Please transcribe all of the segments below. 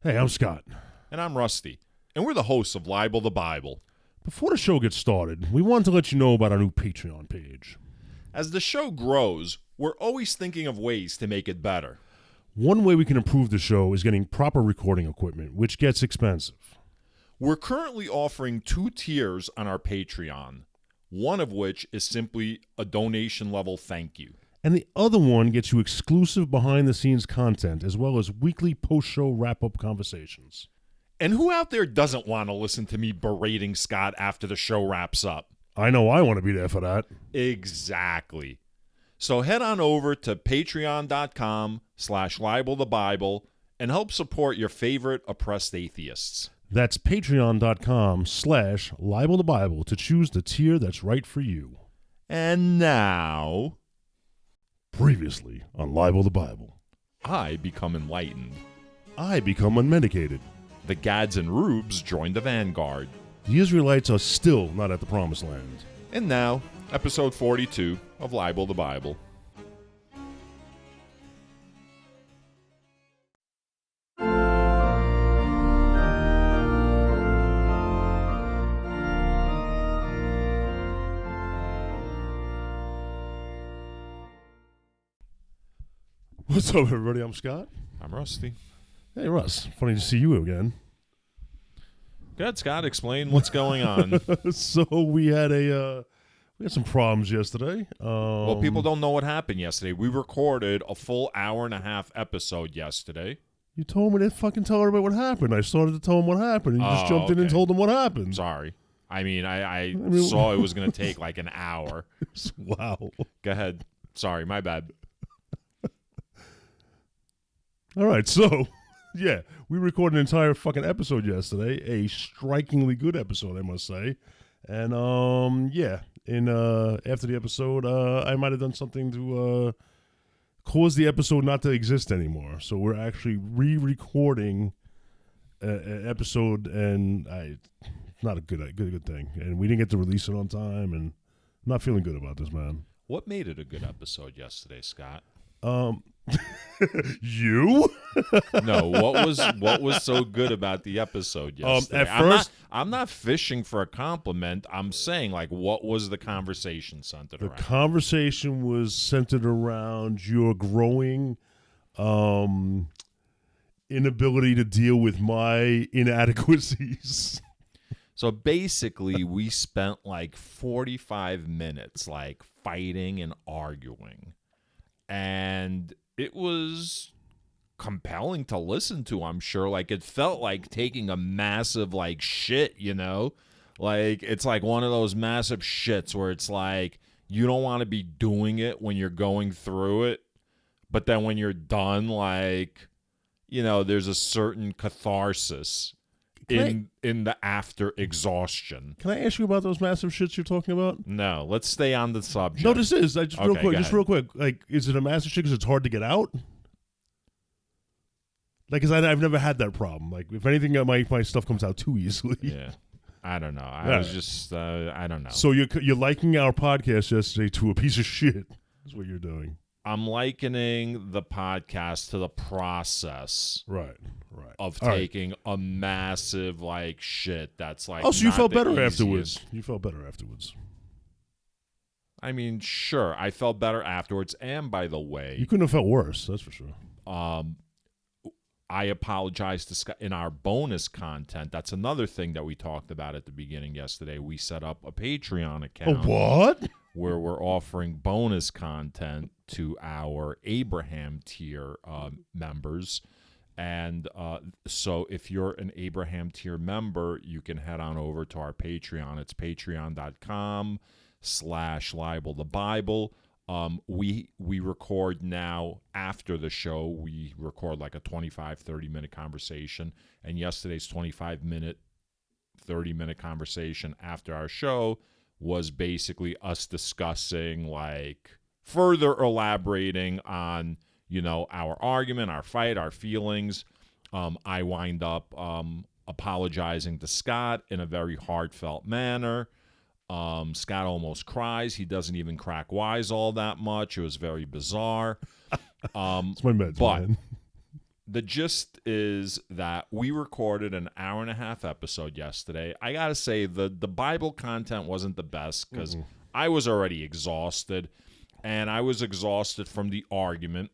Hey, I'm Scott. And I'm Rusty. And we're the hosts of Libel the Bible. Before the show gets started, we wanted to let you know about our new Patreon page. As the show grows, we're always thinking of ways to make it better. One way we can improve the show is getting proper recording equipment, which gets expensive. We're currently offering 2 tiers on our Patreon, one of which is simply a donation level thank you. And the other one gets you exclusive behind-the-scenes content, as well as weekly post-show wrap-up conversations. And who out there doesn't want to listen to me berating Scott after the show wraps up? I know I want to be there for that. Exactly. So head on over to patreon.com/libelthebible and help support your favorite oppressed atheists. That's patreon.com/libelthebible to choose the tier that's right for you. And now, Previously on Libel the Bible, I become enlightened. I become unmedicated. The Gads and Rubes join the vanguard. The Israelites are still not at the promised land. And now, episode 42 of Libel the Bible. What's up, everybody? I'm Scott. I'm Rusty. Hey, Russ. Funny to see you again. Good, Scott. Explain what's going on. So we had some problems yesterday. Well, people don't know what happened yesterday. We recorded a full hour-and-a-half episode yesterday. You told me to fucking tell everybody what happened. I started to tell them what happened, and you just jumped in and told them what happened. Sorry. I mean, I saw it was going to take like an hour. Wow. Go ahead. Sorry, my bad. All right, so, yeah, we recorded an entire fucking episode yesterday, a strikingly good episode, I must say. And, after the episode, I might have done something to cause the episode not to exist anymore. So we're actually re-recording an episode, and not a good thing. And we didn't get to release it on time, and I'm not feeling good about this, man. What made it a good episode yesterday, Scott? You? No, what was so good about the episode yesterday? At first, I'm not fishing for a compliment. I'm saying, like, what was the conversation centered around? The conversation was centered around your growing inability to deal with my inadequacies. So basically, we spent like 45 minutes like fighting and arguing. And it was compelling to listen to, I'm sure. Like, it felt like taking a massive, like, shit, you know? Like, it's like one of those massive shits where it's like you don't want to be doing it when you're going through it. But then when you're done, like, you know, there's a certain catharsis in the after exhaustion. Can I ask you about those massive shits you're talking about? No, let's stay on the subject. No, this is real quick. Like, is it a massive shit because it's hard to get out? Like, because I've never had that problem. Like, if anything, my stuff comes out too easily. Yeah, I don't know. I don't know. So you're liking our podcast yesterday to a piece of shit. That's what you're doing. I'm likening the podcast to the process, right, of taking a massive like shit. That's like, oh, so you felt better easiest. afterwards. You felt better afterwards. I mean, sure, I felt better afterwards. And by the way, you couldn't have felt worse. That's for sure. I apologize to Scott in our bonus content. That's another thing that we talked about at the beginning yesterday. We set up a Patreon account. A what? Where we're offering bonus content to our Abraham tier members. And so if you're an Abraham tier member, you can head on over to our Patreon. It's patreon.com/libelthebible. We record now after the show. We record like a 25, 30-minute conversation. And yesterday's 25-minute, 30-minute conversation after our show was basically us discussing, like, further elaborating on, you know, our argument, our fight, our feelings. I wind up apologizing to Scott in a very heartfelt manner. Scott almost cries. He doesn't even crack wise all that much. It was very bizarre. It's my meds, but man. the gist is that we recorded an 1.5 hour episode yesterday. I got to say, the Bible content wasn't the best because I was already exhausted, and I was exhausted from the argument.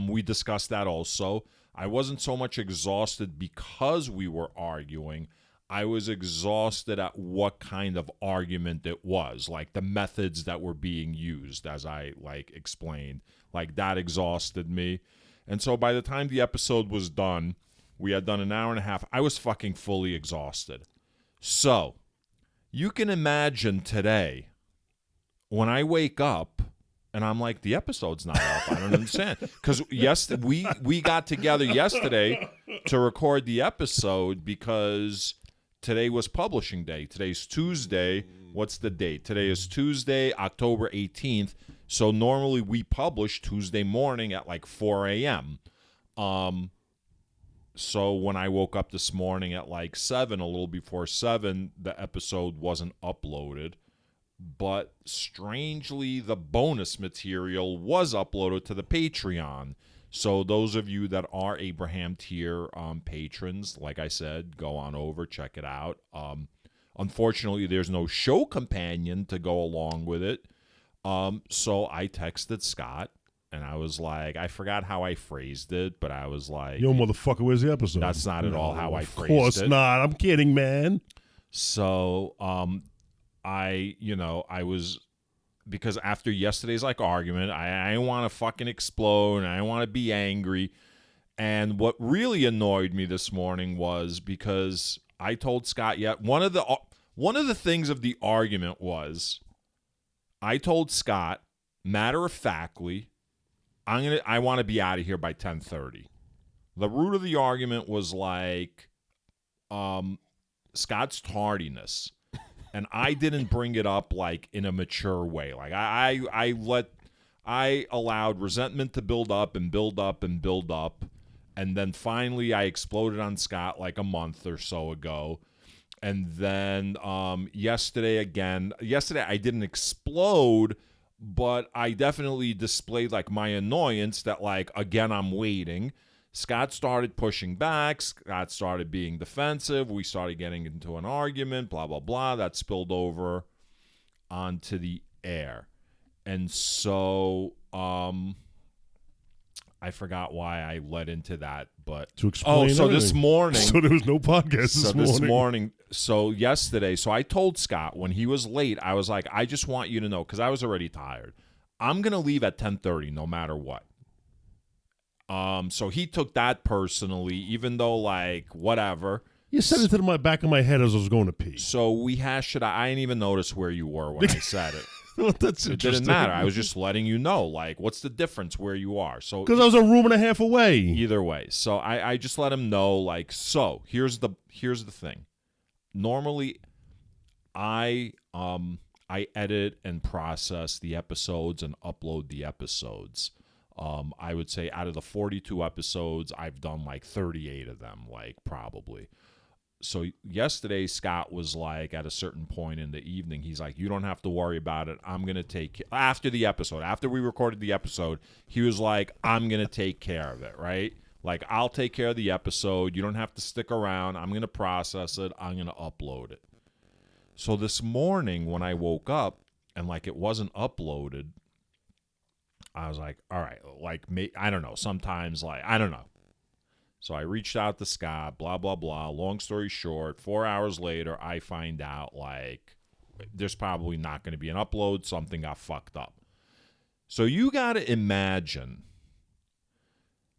We discussed that also. I wasn't so much exhausted because we were arguing. I was exhausted at what kind of argument it was, like the methods that were being used, as I explained. Like that exhausted me. And so by the time the episode was done, we had done an 1.5 hours. I was fucking fully exhausted. So you can imagine today when I wake up and I'm like, the episode's not up. I don't understand. Because we got together yesterday to record the episode because today was publishing day. Today's Tuesday. What's the date? Today is Tuesday, October 18th. So normally we publish Tuesday morning at like 4 a.m. So when I woke up this morning at like 7, a little before 7, the episode wasn't uploaded. But strangely, the bonus material was uploaded to the Patreon. So those of you that are Abraham tier patrons, like I said, go on over, check it out. Unfortunately, there's no show companion to go along with it. So I texted Scott, and I was like, I forgot how I phrased it, but I was like, yo, motherfucker, where's the episode? That's not at all how I phrased it. Of course not. I'm kidding, man. So I was, because after yesterday's argument, I want to fucking explode, and I want to be angry. And what really annoyed me this morning was because I told Scott, one of the things of the argument was, I told Scott, matter of factly, I want to be out of here by 10:30. The root of the argument was like Scott's tardiness. And I didn't bring it up like in a mature way. Like I allowed resentment to build up and build up and build up. And then finally I exploded on Scott like a month or so ago. And then yesterday I didn't explode, but I definitely displayed like my annoyance that like, again, I'm waiting. Scott started pushing back. Scott started being defensive. We started getting into an argument, blah, blah, blah. That spilled over onto the air. And so I forgot why I led into that. But to explain this morning. So there was no podcast this morning. So yesterday, so I told Scott when he was late, I was like, I just want you to know, because I was already tired. I'm going to leave at 10:30 no matter what. So he took that personally, even though, like, whatever. You said it to the back of my head as I was going to pee. So we hashed it out. I didn't even notice where you were when I said it. Well, that's it didn't matter. I was just letting you know, like, what's the difference where you are? So because I was a room and a half away. Either way. So I just let him know, like, so here's the thing. Normally, I edit and process the episodes and upload the episodes. I would say out of the 42 episodes, I've done like 38 of them, like probably. So yesterday, Scott was like, at a certain point in the evening, he's like, you don't have to worry about it. I'm going to take, after the episode, after we recorded the episode, he was like, I'm going to take care of it, right? Like, I'll take care of the episode. You don't have to stick around. I'm going to process it. I'm going to upload it. So this morning when I woke up and like it wasn't uploaded, I was like, all right, like, I don't know. Sometimes, like, I don't know. So I reached out to Scott, blah, blah, blah. Long story short, 4 hours later, I find out, like, there's probably not going to be an upload. Something got fucked up. So you got to imagine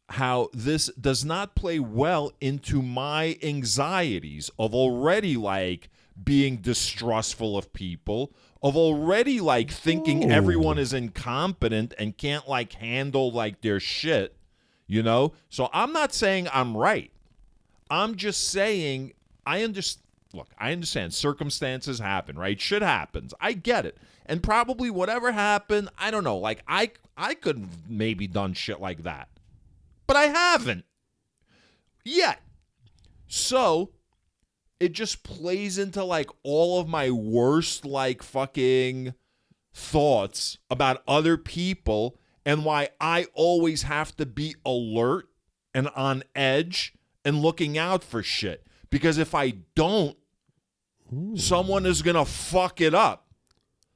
how this does not play well into my anxieties of already, like, being distrustful of people, of already, like, thinking everyone is incompetent and can't, like, handle, like, their shit, you know? So I'm not saying I'm right. I'm just saying I understand circumstances happen, right? Shit happens. I get it. And probably whatever happened, I don't know, like, I could have maybe done shit like that. But I haven't yet. So it just plays into, like, all of my worst, like, fucking thoughts about other people and why I always have to be alert and on edge and looking out for shit. Because if I don't, someone is going to fuck it up.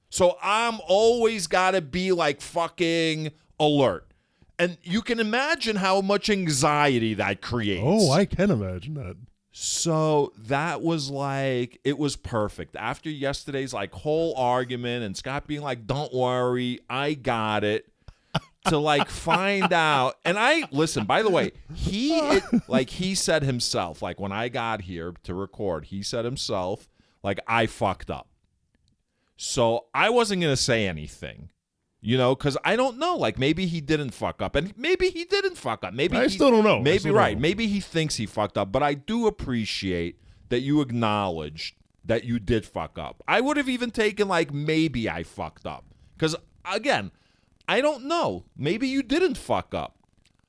So I'm always got to be like fucking alert. And you can imagine how much anxiety that creates. Oh, I can imagine that. So that was like, it was perfect. After yesterday's like whole argument and Scott being like, don't worry, I got it. To like find out. And listen, by the way, he said himself, like when I got here to record, he said himself, like, I fucked up. So I wasn't going to say anything. Because I don't know. Like, maybe he didn't fuck up. And maybe he didn't fuck up. Maybe I still don't know. Maybe, right. Maybe he thinks he fucked up. But I do appreciate that you acknowledged that you did fuck up. I would have even taken, like, maybe I fucked up. Because, again, I don't know. Maybe you didn't fuck up.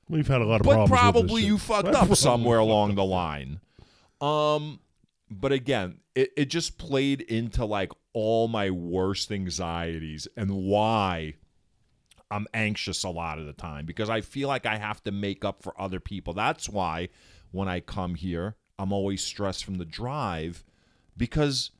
We've had a lot of problems. But probably you fucked up somewhere along the line. But again, it just played into, like, all my worst anxieties and why I'm anxious a lot of the time, because I feel like I have to make up for other people. That's why when I come here, I'm always stressed from the drive, because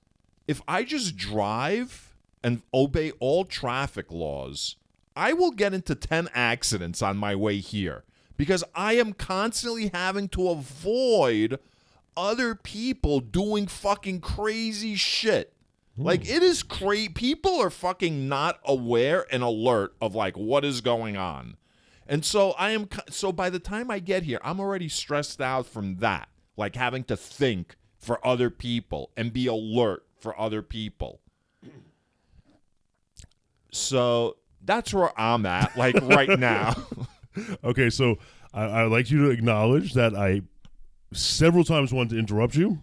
if I just drive and obey all traffic laws, I will get into 10 accidents on my way here because I am constantly having to avoid other people doing fucking crazy shit. Like, it is crazy. People are fucking not aware and alert of, like, what is going on. And so so by the time I get here, I'm already stressed out from that. Like, having to think for other people and be alert for other people. So that's where I'm at, like, right now. Okay, so I'd like you to acknowledge that I several times wanted to interrupt you.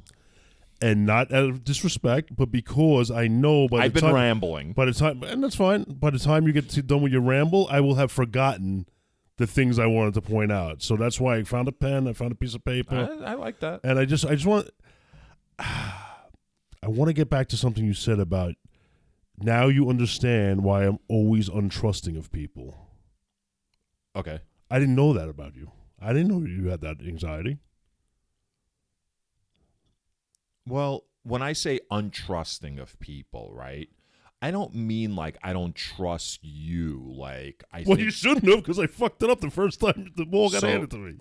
And not out of disrespect, but because I know I've been rambling. By the time, and that's fine. By the time you get done with your ramble, I will have forgotten the things I wanted to point out. So that's why I found a pen, I found a piece of paper. I like that. And I just want, I want to get back to something you said about now you understand why I'm always untrusting of people. Okay. I didn't know that about you. I didn't know you had that anxiety. Well, when I say untrusting of people, right, I don't mean like I don't trust you. Like you shouldn't have, because I fucked it up the first time the ball got handed to me.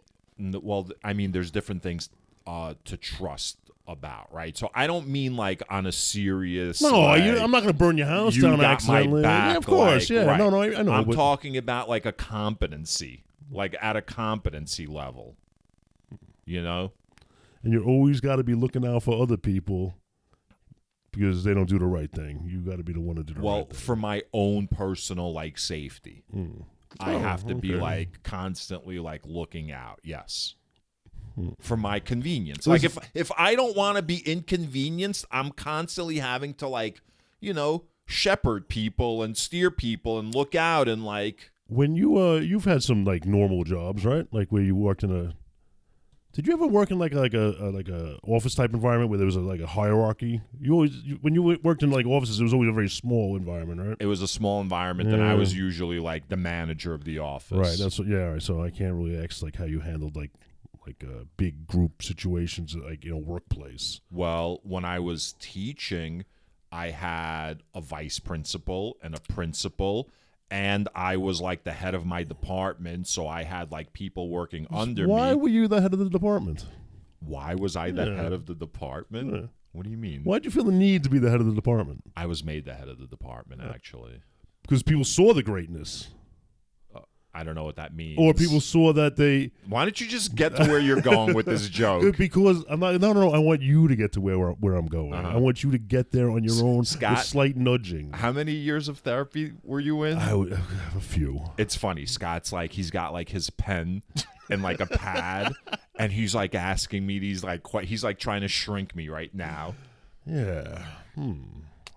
Well, I mean, there's different things to trust about, right? So I don't mean like on a serious. No, I'm not going to burn your house down accidentally. Back, of course, like, yeah. Right. No, I know. I'm talking about like a competency, like at a competency level, And you're always got to be looking out for other people because they don't do the right thing. You got to be the one to do the right thing. Well, for my own personal, like, safety, I have to be, like, constantly, like, looking out, yes, for my convenience. Like, if I don't want to be inconvenienced, I'm constantly having to, like, shepherd people and steer people and look out and, like. When you've had some, like, normal jobs, right? Like where you worked in a. Did you ever work in like a office type environment where there was a hierarchy? When you worked in like offices, it was always a very small environment, right? It was a small environment, and I was usually like the manager of the office. Right. That's what. Yeah. Right. So I can't really ask like how you handled like big group situations like workplace. Well, when I was teaching, I had a vice principal and a principal. And I was like the head of my department, so I had like people working under me. Why were you the head of the department? Why was I the head of the department? Yeah. What do you mean? Why did you feel the need to be the head of the department? I was made the head of the department, actually. Because people saw the greatness. I don't know what that means. Or people saw that they. Why don't you just get to where you're going with this joke? Because I'm not. No. I want you to get to where I'm going. I want you to get there on your own. Scott, with slight nudging. How many years of therapy were you in? A few. It's funny. Scott's like he's got like his pen and like a pad, and he's like asking me these like he's like trying to shrink me right now. Yeah.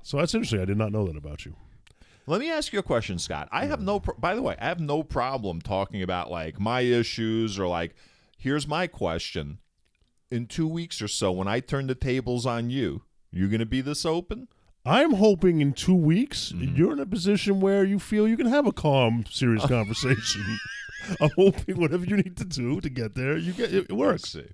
So that's interesting. I did not know that about you. Let me ask you a question, Scott. I have by the way, I have no problem talking about like my issues or like, here's my question. In 2 weeks or so, when I turn the tables on you going to be this open? I'm hoping in 2 weeks you're in a position where you feel you can have a calm, serious conversation. I'm hoping whatever you need to do to get there, you get it works. Let's see.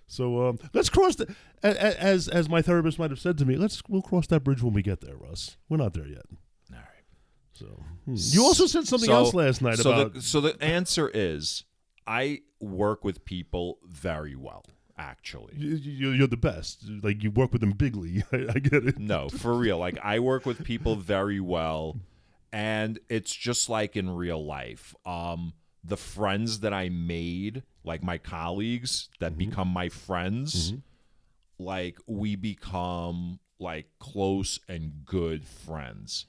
So let's cross the as my therapist might have said to me. We'll cross that bridge when we get there, Russ. We're not there yet. All right. So you also said something else last night about. So the answer is, I work with people very well. Actually, you're the best. Like, you work with them bigly. I get it. No, for real. Like, I work with people very well, and it's just like in real life. The friends that I made, like my colleagues that become my friends, like, we become like close and good friends,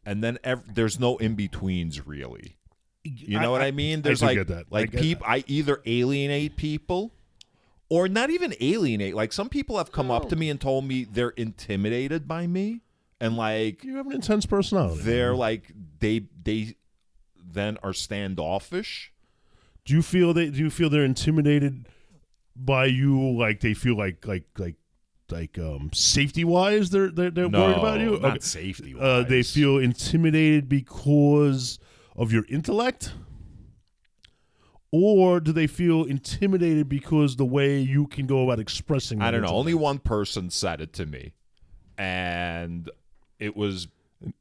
and then there's no in betweens really. You know what I mean? There's I get that. Like I either alienate people. Or not even alienate. Like, some people have come up to me and told me they're intimidated by me, and like, you have an intense personality. They're like, they then are standoffish. Do you feel they're intimidated by you? Like, they feel like safety wise they're worried about you? Not safety wise. They feel intimidated because of your intellect? Or do they feel intimidated because the way you can go about expressing? I don't know. Only one person said it to me, and it was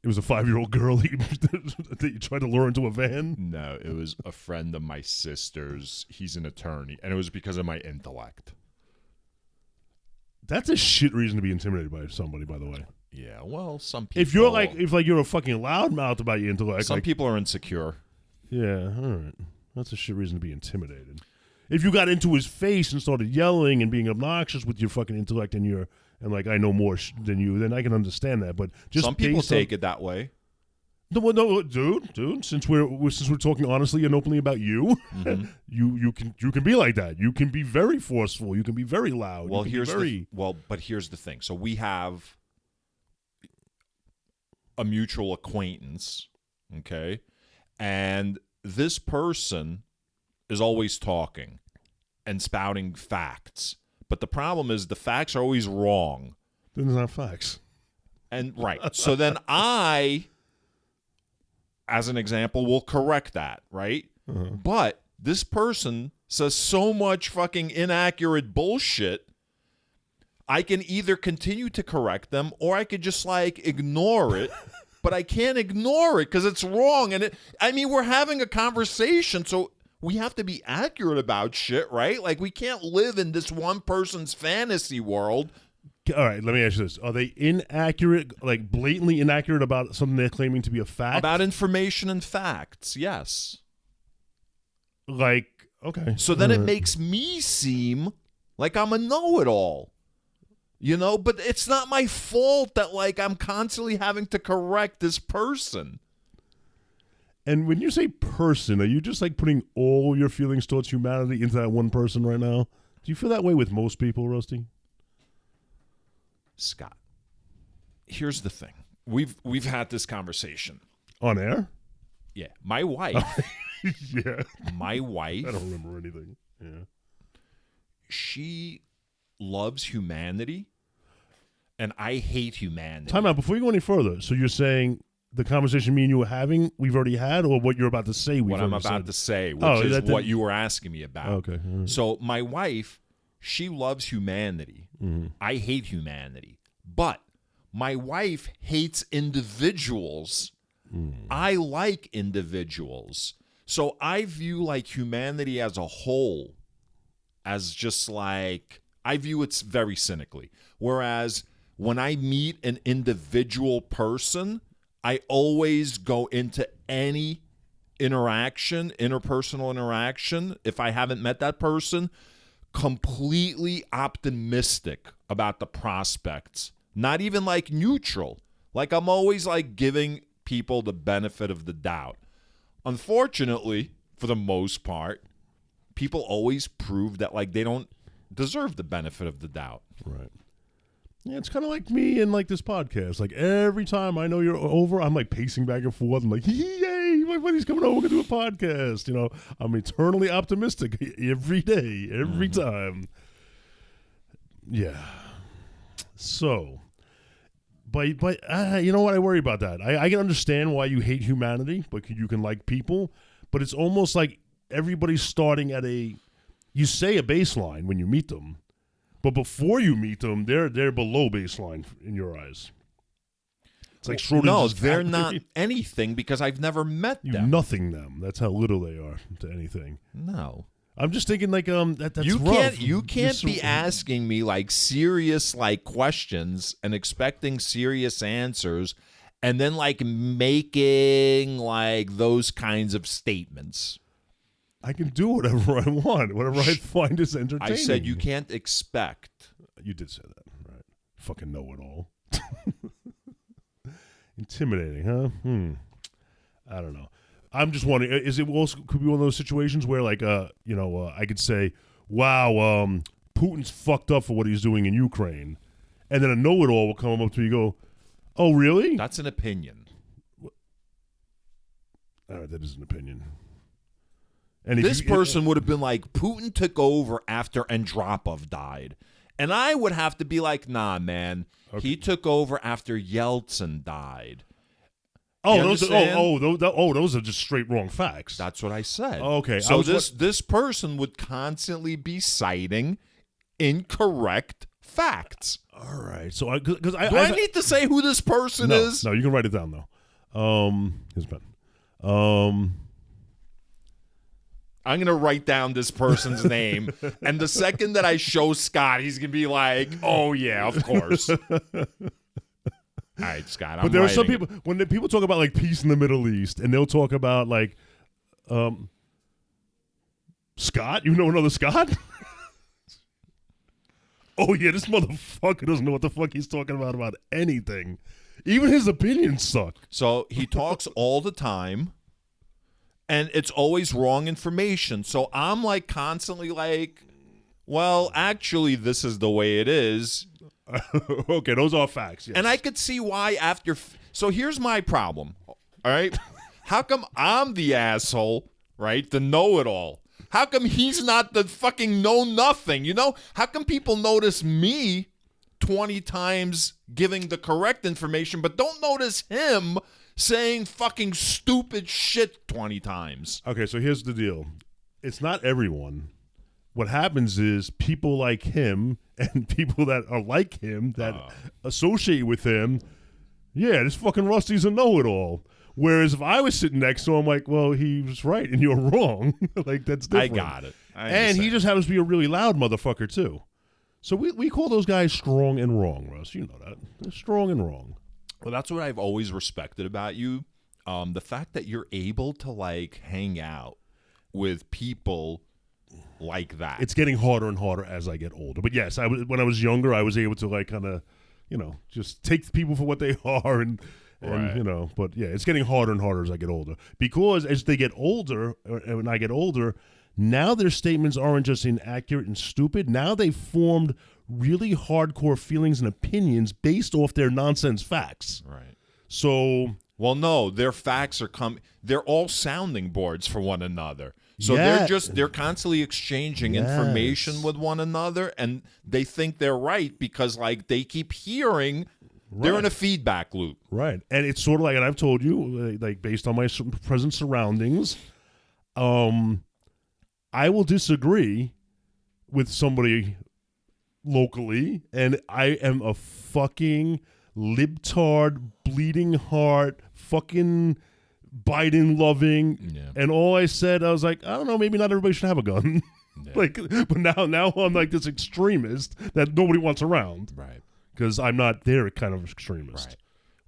a 5-year-old girl that you tried to lure into a van. No, it was a friend of my sister's. He's an attorney, and it was because of my intellect. That's a shit reason to be intimidated by somebody, by the way. Yeah, well, some people. If you're a fucking loudmouth about your intellect, some people are insecure. Yeah, all right. That's a shit reason to be intimidated. If you got into his face and started yelling and being obnoxious with your fucking intellect and like, I know more than you, then I can understand that. But just some people take it that way. No, dude. Since we're talking honestly and openly about you, you can be like that. You can be very forceful. You can be very loud. Well, but here's the thing. So we have a mutual acquaintance, okay, and this person is always talking and spouting facts. But the problem is the facts are always wrong. Then it's not facts. And right. So then I, as an example, will correct that, right? But this person says so much fucking inaccurate bullshit, I can either continue to correct them or I could just like ignore it. But I can't ignore it because it's wrong. And we're having a conversation, so we have to be accurate about shit, right? Like, we can't live in this one person's fantasy world. All right, let me ask you this. Are they inaccurate, like blatantly inaccurate about something they're claiming to be a fact? About information and facts, yes. Like, okay. So then it makes me seem like I'm a know-it-all. You know, but it's not my fault that, like, I'm constantly having to correct this person. And when you say person, are you just, like, putting all your feelings towards humanity into that one person right now? Do you feel that way with most people, Rusty? Scott, here's the thing. We've had this conversation. On air? Yeah. My wife. Yeah. My wife. I don't remember anything. Yeah. She loves humanity, and I hate humanity. Time out. Before you go any further, so you're saying the conversation me and you were having, we've already had, or what you're about to say? What I'm about to say, which is what you were asking me about. Okay. Right. So my wife, she loves humanity. I hate humanity. But my wife hates individuals. I like individuals. So I view, like, humanity as a whole as just like, I view it very cynically. Whereas when I meet an individual person, I always go into any interaction, interpersonal interaction, if I haven't met that person, completely optimistic about the prospects. Not even like neutral. Like, I'm always like giving people the benefit of the doubt. Unfortunately, for the most part, people always prove that, like, they don't deserve the benefit of the doubt. Right. Yeah, it's kind of like me and, like, this podcast. Like, every time I know you're over, I'm, like, pacing back and forth. I'm like, yay, my buddy's coming over. We're going to do a podcast. You know, I'm eternally optimistic every day, every time. Yeah. So, but you know what? I worry about that. I can understand why you hate humanity, but you can like people. But it's almost like everybody's starting at you say a baseline when you meet them, but before you meet them, they're below baseline in your eyes. It's like Schrodinger's No, they're factory. not anything because I've never met You them. nothing them. That's how little they are to anything. No. I'm just thinking like that's you rough. can't be asking me like serious like questions and expecting serious answers and then like making like those kinds of statements. I can do whatever I want, whatever I find is entertaining. I said you can't expect. You did say that, right? Fucking know it all. Intimidating, huh? I don't know. I'm just wondering, is it also could be one of those situations where, like, I could say, wow, Putin's fucked up for what he's doing in Ukraine, and then a know-it-all will come up to me and go, oh, really? That's an opinion. All right, that is an opinion. And This person would have been like, Putin took over after Andropov died. And I would have to be like, nah, man. Okay. He took over after Yeltsin died. Those are just straight wrong facts. That's what I said. Okay. So this person would constantly be citing incorrect facts. All right. So do I need to say who this person is? No, you can write it down though. Here's pen. I'm going to write down this person's name, and the second that I show Scott, he's going to be like, oh, yeah, of course. All right, Scott, But there are some people, when people talk about, like, peace in the Middle East, and they'll talk about, like, Scott? You know another Scott? Oh, yeah, this motherfucker doesn't know what the fuck he's talking about anything. Even his opinions suck. So he talks all the time. And it's always wrong information. So I'm like constantly like, well, actually, this is the way it is. Okay, those are facts. Yes. And I could see why after. So here's my problem. All right. How come I'm the asshole, right? The know-it-all. How come he's not the fucking know-nothing? You know? How come people notice me 20 times giving the correct information, but don't notice him saying fucking stupid shit 20 times? Okay, so here's the deal. It's not everyone. What happens is people like him and people that are like him that associate with him, yeah, this fucking Rusty's a know-it-all. Whereas if I was sitting next to him, I'm like, well, he was right and you're wrong. Like, that's different. I got it. And he just happens to be a really loud motherfucker, too. So we call those guys strong and wrong, Russ. You know that. They're strong and wrong. Well, that's what I've always respected about you. The fact that you're able to, like, hang out with people like that. It's getting harder and harder as I get older. But, yes, when I was younger, I was able to, like, kind of, just take people for what they are and right. But, yeah, it's getting harder and harder as I get older. Because as they get older, and when I get older, now their statements aren't just inaccurate and stupid. Now they've formed really hardcore feelings and opinions based off their nonsense facts. Right. So, well, no, their facts are they're all sounding boards for one another. So they're constantly exchanging information with one another, and they think they're right because like they keep hearing they're in a feedback loop. Right. And it's sort of like, and I've told you, like based on my present surroundings, I will disagree with somebody locally, and I am a fucking libtard, bleeding heart, fucking Biden-loving, and all I said, I was like, I don't know, maybe not everybody should have a gun. Yeah. But now I'm like this extremist that nobody wants around. Right. Because I'm not their kind of extremist. Right.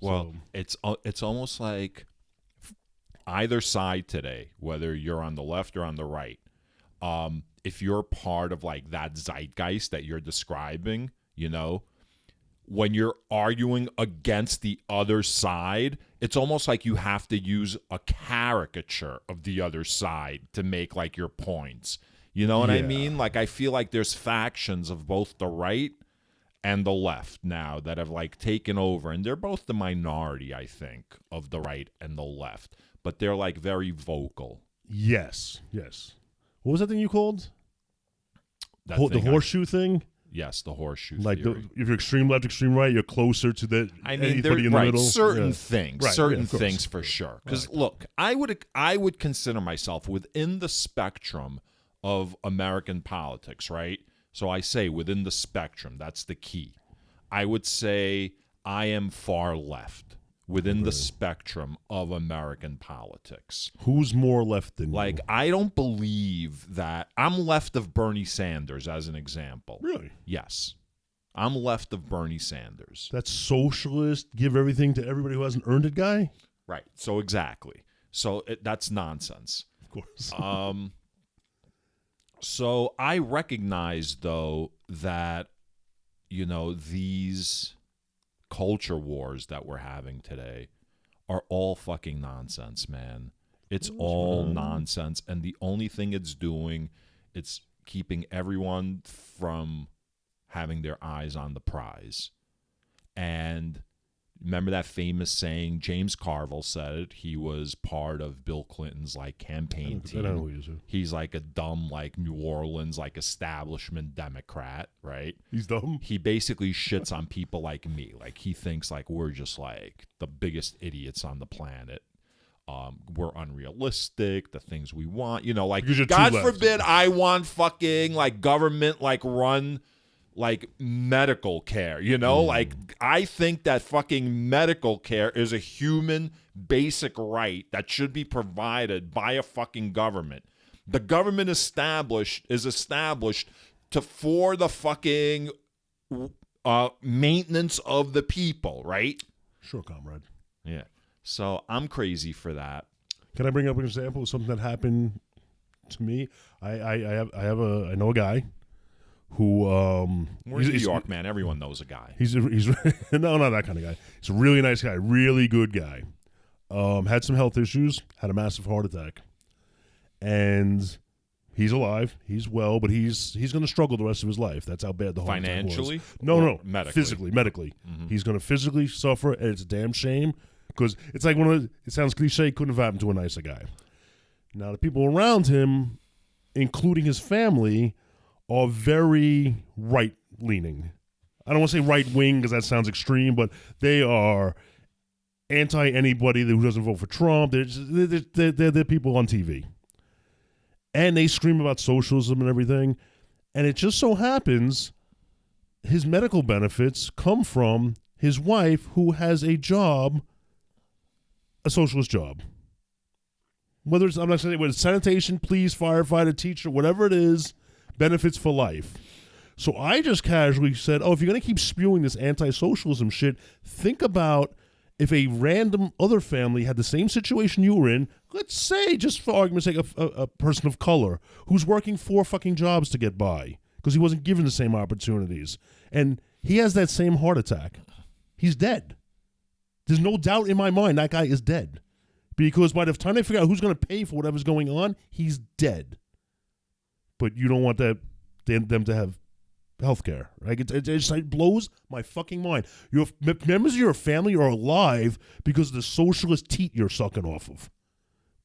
Well, it's almost like either side today, whether you're on the left or on the right, if you're part of like that zeitgeist that you're describing, when you're arguing against the other side, it's almost like you have to use a caricature of the other side to make like your points. You know what I mean? Like I feel like there's factions of both the right and the left now that have like taken over, and they're both the minority, I think, of the right and the left, but they're like very vocal. Yes. What was that thing you called? The horseshoe thing? Yes, the horseshoe Like theory. if you're extreme left, extreme right, you're closer to the anybody in the right, middle. certain things, Right, certain of course. things for sure. Because look, I would consider myself within the spectrum of American politics, right? So I say within the spectrum. That's the key. I would say I am far left within the spectrum of American politics. Who's more left than Like, you? I don't believe that I'm left of Bernie Sanders as an example. Really? Yes. I'm left of Bernie Sanders. That socialist, give everything to everybody who hasn't earned it guy? Right. So exactly. So that's nonsense. Of course. So I recognize, though, that, these culture wars that we're having today are all fucking nonsense, man. It's all nonsense. And the only thing it's doing, it's keeping everyone from having their eyes on the prize. And remember that famous saying, James Carville said it. He was part of Bill Clinton's campaign team. I don't know who he is. He's like a dumb New Orleans establishment Democrat, right? He's dumb. He basically shits on people like me. He thinks we're just the biggest idiots on the planet. We're unrealistic. The things we want, God forbid I want fucking government run medical care, I think that fucking medical care is a human basic right that should be provided by a fucking government. The government is established for the fucking maintenance of the people, right? Sure, comrade. Yeah. So I'm crazy for that. Can I bring up an example of something that happened to me? I know a guy who we're in New York, man. Everyone knows a guy. He's no, not that kind of guy. He's a really nice guy, really good guy. Had some health issues, had a massive heart attack, and he's alive. He's well, but he's going to struggle the rest of his life. That's how bad the heart attack was. Financially? No, medically. medically. Mm-hmm. He's going to physically suffer, and it's a damn shame because it's like it sounds cliche, couldn't have happened to a nicer guy. Now the people around him, including his family, are very right-leaning. I don't want to say right-wing because that sounds extreme, but they are anti-anybody who doesn't vote for Trump. They're people on TV. And they scream about socialism and everything. And it just so happens his medical benefits come from his wife who has a job, a socialist job. Whether it's, I'm not saying whether it's sanitation, police, firefighter, teacher, whatever it is, benefits for life. So I just casually said, if you're going to keep spewing this anti-socialism shit, think about if a random other family had the same situation you were in, let's say, just for argument's sake, a person of color who's working 4 fucking jobs to get by because he wasn't given the same opportunities. And he has that same heart attack. He's dead. There's no doubt in my mind that guy is dead. Because by the time they figure out who's going to pay for whatever's going on, he's dead. But you don't want them to have health care. Right? It blows my fucking mind. Members of your family are alive because of the socialist teat you're sucking off of.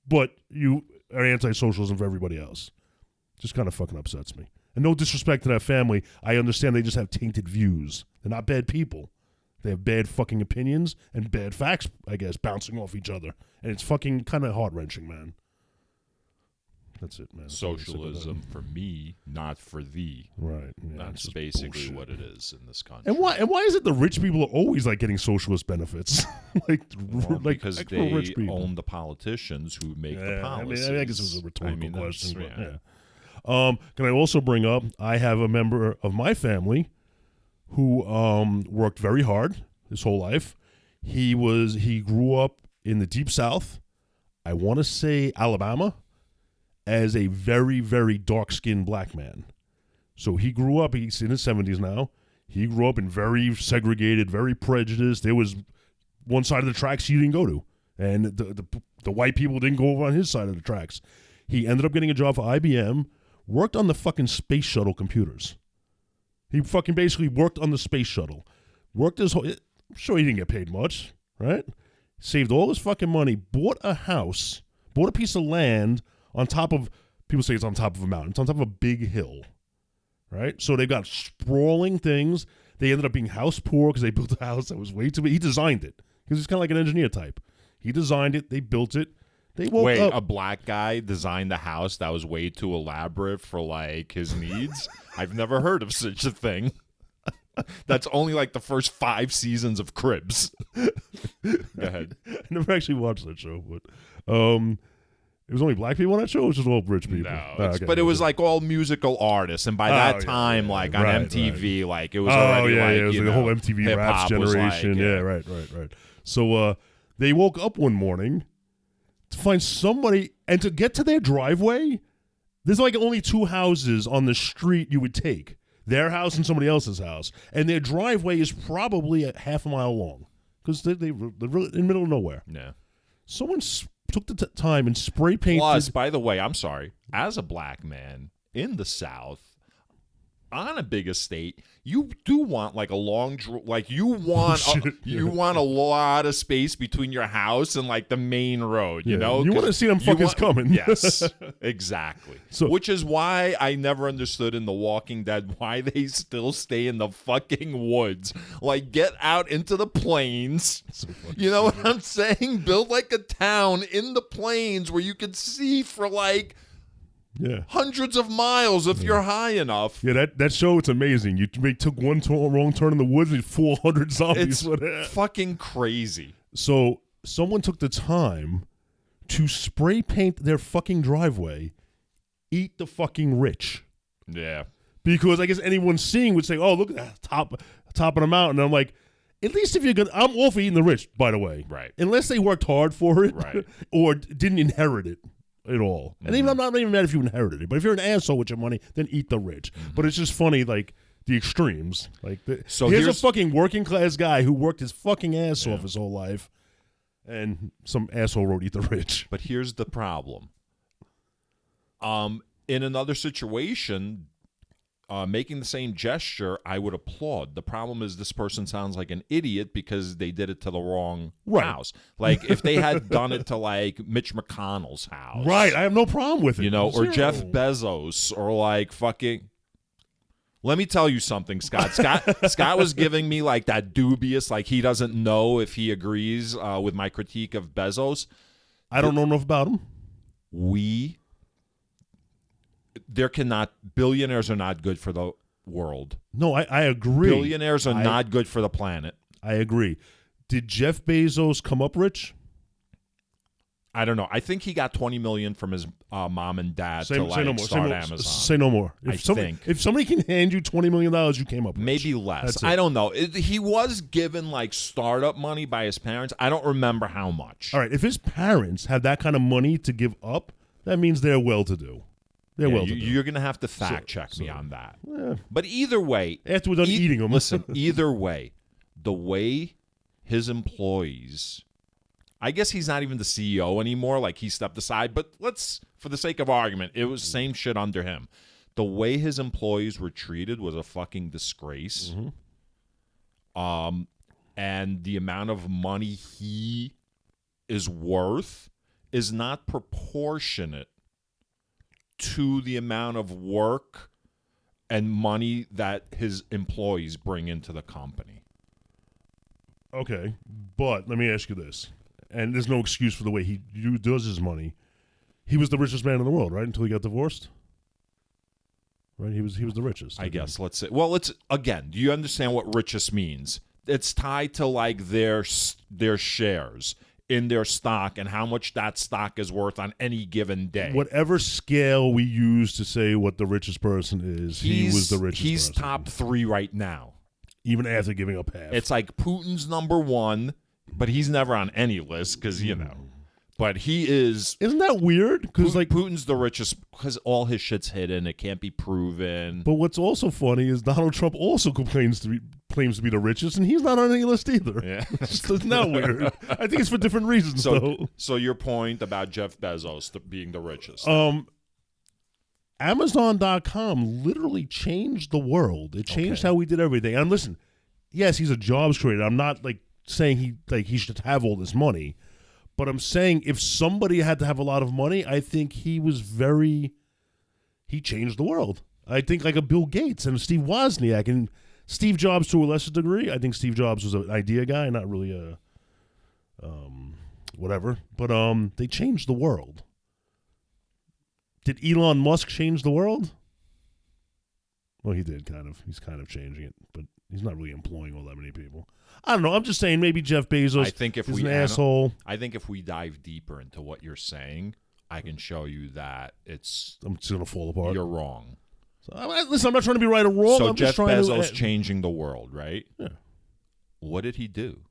But you are anti-socialism for everybody else. Just kind of fucking upsets me. And no disrespect to that family. I understand they just have tainted views. They're not bad people. They have bad fucking opinions and bad facts, I guess, bouncing off each other. And it's fucking kind of heart-wrenching, man. That's it, man. Socialism for me, not for thee. Right. Yeah, that's basically what it is in this country. And why is it the rich people are always getting socialist benefits? Because they rich people own the politicians who make the policies. I guess it was a rhetorical question. Yeah. Can I also bring up, I have a member of my family who worked very hard his whole life. He grew up in the Deep South, I want to say Alabama, as a very, very dark-skinned black man. So he grew up, he's in his 70s now, he grew up in very segregated, very prejudiced. There was one side of the tracks he didn't go to, and the white people didn't go over on his side of the tracks. He ended up getting a job for IBM, worked on the fucking space shuttle computers. He fucking basically worked on the space shuttle. Worked his whole... I'm sure he didn't get paid much, right? Saved all his fucking money, bought a house, bought a piece of land on top of... People say it's on top of a mountain. It's on top of a big hill. right? So they've got sprawling things. They ended up being house poor because they built a house that was way too big. He designed it because he's kind of like an engineer type. He designed it. They built it. They woke Wait, up. a black guy designed a house that was way too elaborate for like his needs? I've never heard of such a thing. That's only like the first 5 seasons of Cribs. Go ahead. I never actually watched that show, but it was only black people on that show. Or was just all rich people. No, Okay. but it was like all musical artists, and by that time, like on MTV, like it was already it was you like know, the whole MTV Raps hip-hop was generation. like, Right. So they woke up one morning to find somebody, and to get to their driveway, there's like only 2 houses on the street you would take. Their house and somebody else's house. And their driveway is probably a half a mile long because they're in the middle of nowhere. Yeah. Someone took the time and spray painted. Plus, by the way, I'm sorry, as a black man in the South, on a big estate, you do want like a long, like you want a lot of space between your house and like the main road. You know, you want to see them fuckers coming. Yes, exactly. So, which is why I never understood in The Walking Dead why they still stay in the fucking woods. Like, get out into the plains. So you know what I'm saying? Build like a town in the plains where you could see for like. Yeah, hundreds of miles if you're high enough. Yeah, that show, it's amazing. You took one wrong turn in the woods and 400 zombies. It's fucking crazy. So someone took the time to spray paint their fucking driveway, eat the fucking rich. Yeah. Because I guess anyone seeing would say, oh, look at that, top of the mountain. And I'm like, at least if you're good, I'm all for eating the rich, by the way. Right. Unless they worked hard for it. Right. Or didn't inherit it. At all. And even I'm not even mad if you inherited it. But if you're an asshole with your money, then eat the rich. But it's just funny, like, the extremes. Like, here's a fucking working class guy who worked his fucking ass off his whole life, and some asshole wrote "Eat the Rich." But here's the problem. In another situation, making the same gesture, I would applaud. The problem is this person sounds like an idiot because they did it to the wrong house. Like, if they had done it to, like, Mitch McConnell's house. Right, I have no problem with it. You know, or Jeff Bezos, or, like, fucking... Let me tell you something, Scott. Scott was giving me, like, that dubious, like, he doesn't know if he agrees with my critique of Bezos. I don't know enough about him. Billionaires are not good for the world. No, I agree. Billionaires are not good for the planet. I agree. Did Jeff Bezos come up rich? I don't know. I think he got $20 million from his mom and dad to like start Amazon. Say no more. If somebody can hand you $20 million, you came up rich. Maybe less. I don't know. He was given like startup money by his parents. I don't remember how much. All right. If his parents have that kind of money to give up, that means they're well-to-do. You're going to have to fact check me on that. Yeah. But either way. After we're done eating them. Listen, either way, the way his employees, I guess he's not even the CEO anymore. Like, he stepped aside. But let's, for the sake of argument, it was same shit under him. The way his employees were treated was a fucking disgrace. Mm-hmm. And the amount of money he is worth is not proportionate to the amount of work and money that his employees bring into the company. Okay, but let me ask you this, and there's no excuse for the way he does his money. He was the richest man in the world, right, until he got divorced? Right, he was the richest. I guess. Let's say. Well, again. Do you understand what richest means? It's tied to like their shares in their stock and how much that stock is worth on any given day. Whatever scale we use to say what the richest person is, he was the richest He's person. top 3 right now. Even after giving up half. It's like Putin's number 1, but he's never on any list because, you know. But he is... Isn't that weird? Because like Putin's the richest because all his shit's hidden. It can't be proven. But what's also funny is Donald Trump also claims to be the richest, and he's not on any list either. Yeah. Isn't that weird? I think it's for different reasons, though. So your point about Jeff Bezos being the richest. Amazon.com literally changed the world. It changed how we did everything. And listen, yes, he's a jobs creator. I'm not like saying he should have all this money. But I'm saying if somebody had to have a lot of money, I think he changed the world. I think like a Bill Gates and Steve Wozniak and Steve Jobs to a lesser degree. I think Steve Jobs was an idea guy, not really a whatever. But they changed the world. Did Elon Musk change the world? Well, he did kind of. He's kind of changing it, but he's not really employing all that many people. I don't know. I'm just saying maybe Jeff Bezos is an asshole. I think if we dive deeper into what you're saying, I can show you that I'm just going to fall apart. You're wrong. So, listen, I'm not trying to be right or wrong. So I'm Jeff just trying Bezos to, changing the world, right? Yeah. What did he do?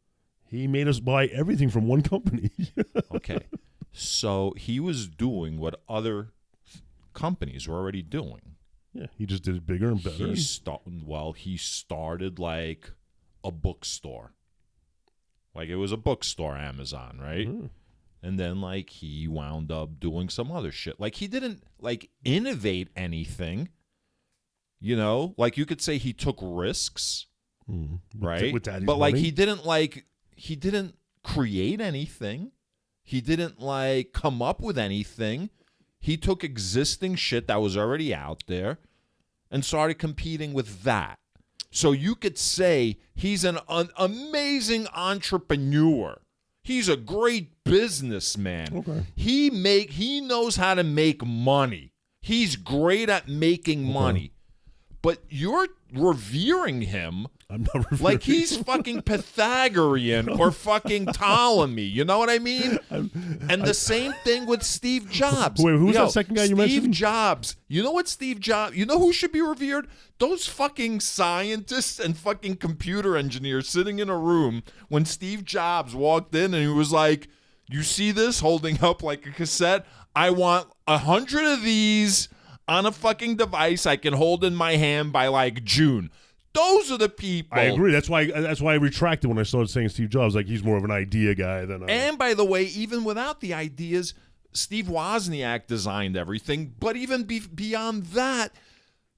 He made us buy everything from one company. Okay. So he was doing what other companies were already doing. Yeah, he just did it bigger and better. He started like a bookstore. Like it was a bookstore, Amazon, right? Mm-hmm. And then like he wound up doing some other shit. Like he didn't like innovate anything. You know, like you could say he took risks, right? With daddy's but like money? he didn't create anything. He didn't like come up with anything. He took existing shit that was already out there and started competing with that. So you could say he's an amazing entrepreneur. He's a great businessman. Okay. He knows how to make money. He's great at making money. But you're revering him I'm not revering like he's fucking Pythagorean or fucking Ptolemy. You know what I mean? And the same thing with Steve Jobs. Wait, who's that second guy you mentioned? Steve Jobs. You know what Steve Jobs... You know who should be revered? Those fucking scientists and fucking computer engineers sitting in a room when Steve Jobs walked in and he was like, you see this? Holding up like a cassette. I want 100 of these on a fucking device I can hold in my hand by like June. Those are the people. I agree. That's why I retracted when I started saying Steve Jobs. Like he's more of an idea guy than. And by the way, even without the ideas, Steve Wozniak designed everything. But even beyond that,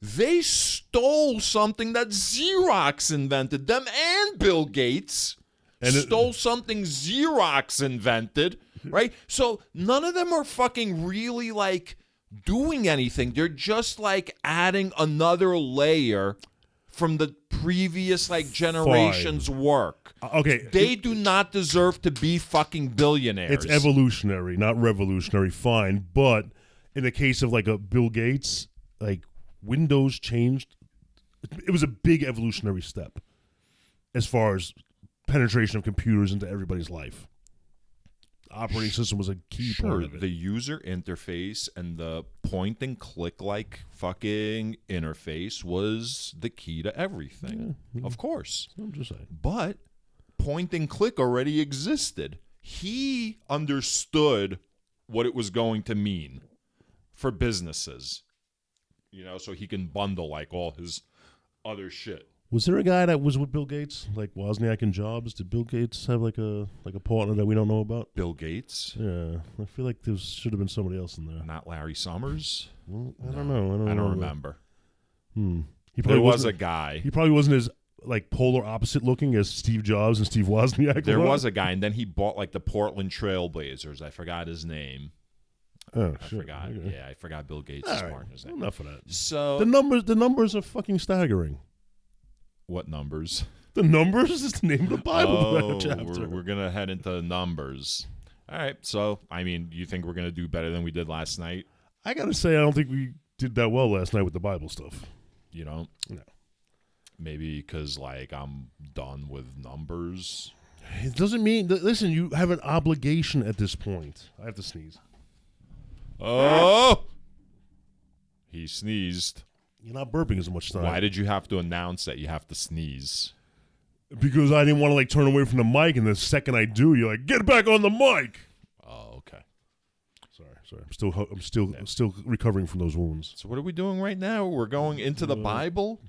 they stole something that Xerox invented. Them and Bill Gates stole something Xerox invented. Right. So none of them are fucking really like doing anything. They're just like adding another layer from the previous like generation's work. Okay. They do not deserve to be fucking billionaires. It's evolutionary, not revolutionary, fine. But in the case of like a Bill Gates, like Windows changed. It was a big evolutionary step as far as penetration of computers into everybody's life. Operating system was a key part of it. The user interface and the point and click like fucking interface was the key to everything. Yeah. Of course. I'm just saying. But point and click already existed. He understood what it was going to mean for businesses. You know, so he can bundle like all his other shit. Was there a guy that was with Bill Gates, like Wozniak and Jobs? Did Bill Gates have like a partner that we don't know about? Bill Gates? Yeah, I feel like there should have been somebody else in there. Not Larry Summers? Well, I don't know. I don't remember. There was a guy. He probably wasn't as like polar opposite looking as Steve Jobs and Steve Wozniak. There was a guy, and then he bought like the Portland Trailblazers. I forgot his name. Oh, I forgot. Okay. Yeah, I forgot Bill Gates' partner's name. Enough of that. So the numbers are fucking staggering. What numbers? The numbers is the name of the Bible chapter. We're going to head into numbers. All right. So, I mean, you think we're going to do better than we did last night? I got to say, I don't think we did that well last night with the Bible stuff. You don't? No. Maybe because, like, I'm done with numbers. It doesn't mean... Listen, you have an obligation at this point. I have to sneeze. Oh! He sneezed. You're not burping as much time. Why did you have to announce that you have to sneeze? Because I didn't want to like turn away from the mic, and the second I do, you're like, "Get back on the mic." Oh, okay. Sorry. I'm still recovering from those wounds. So what are we doing right now? We're going into the Bible.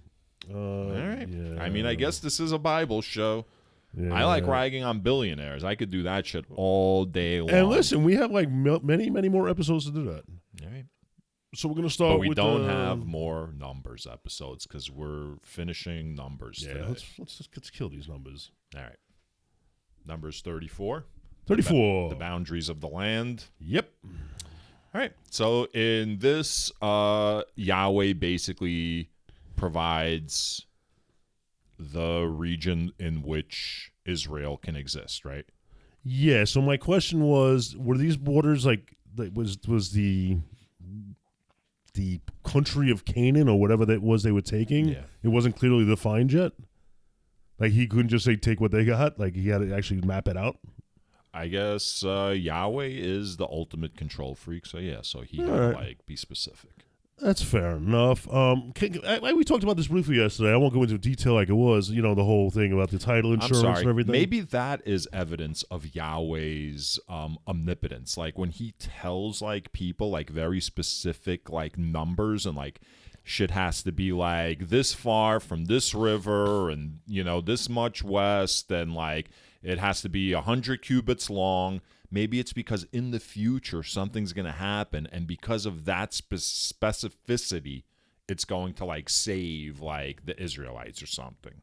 All right. Yeah. I mean, I guess this is a Bible show. Yeah. I like ragging on billionaires. I could do that shit all day long. And listen, we have like many more episodes to do that. All right. So we're gonna start. But we with don't have more numbers episodes because we're finishing numbers today. Let's kill these numbers. All right. Numbers 34. 34. The boundaries of the land. Yep. All right. So in this, Yahweh basically provides the region in which Israel can exist, right? Yeah. So my question was, were these borders like was the country of Canaan or whatever that was they were taking? Yeah. It wasn't clearly defined yet. Like he couldn't just say take what they got. Like he had to actually map it out. I guess Yahweh is the ultimate control freak, so yeah, so he had to like be specific. That's fair enough. We talked about this briefly yesterday. I won't go into detail like it was, the whole thing about the title insurance and everything. Maybe that is evidence of Yahweh's omnipotence. Like when he tells like people like very specific like numbers and like shit has to be like this far from this river and this much west and like it has to be 100 cubits long. Maybe it's because in the future something's going to happen, and because of that specificity, it's going to like save like the Israelites or something.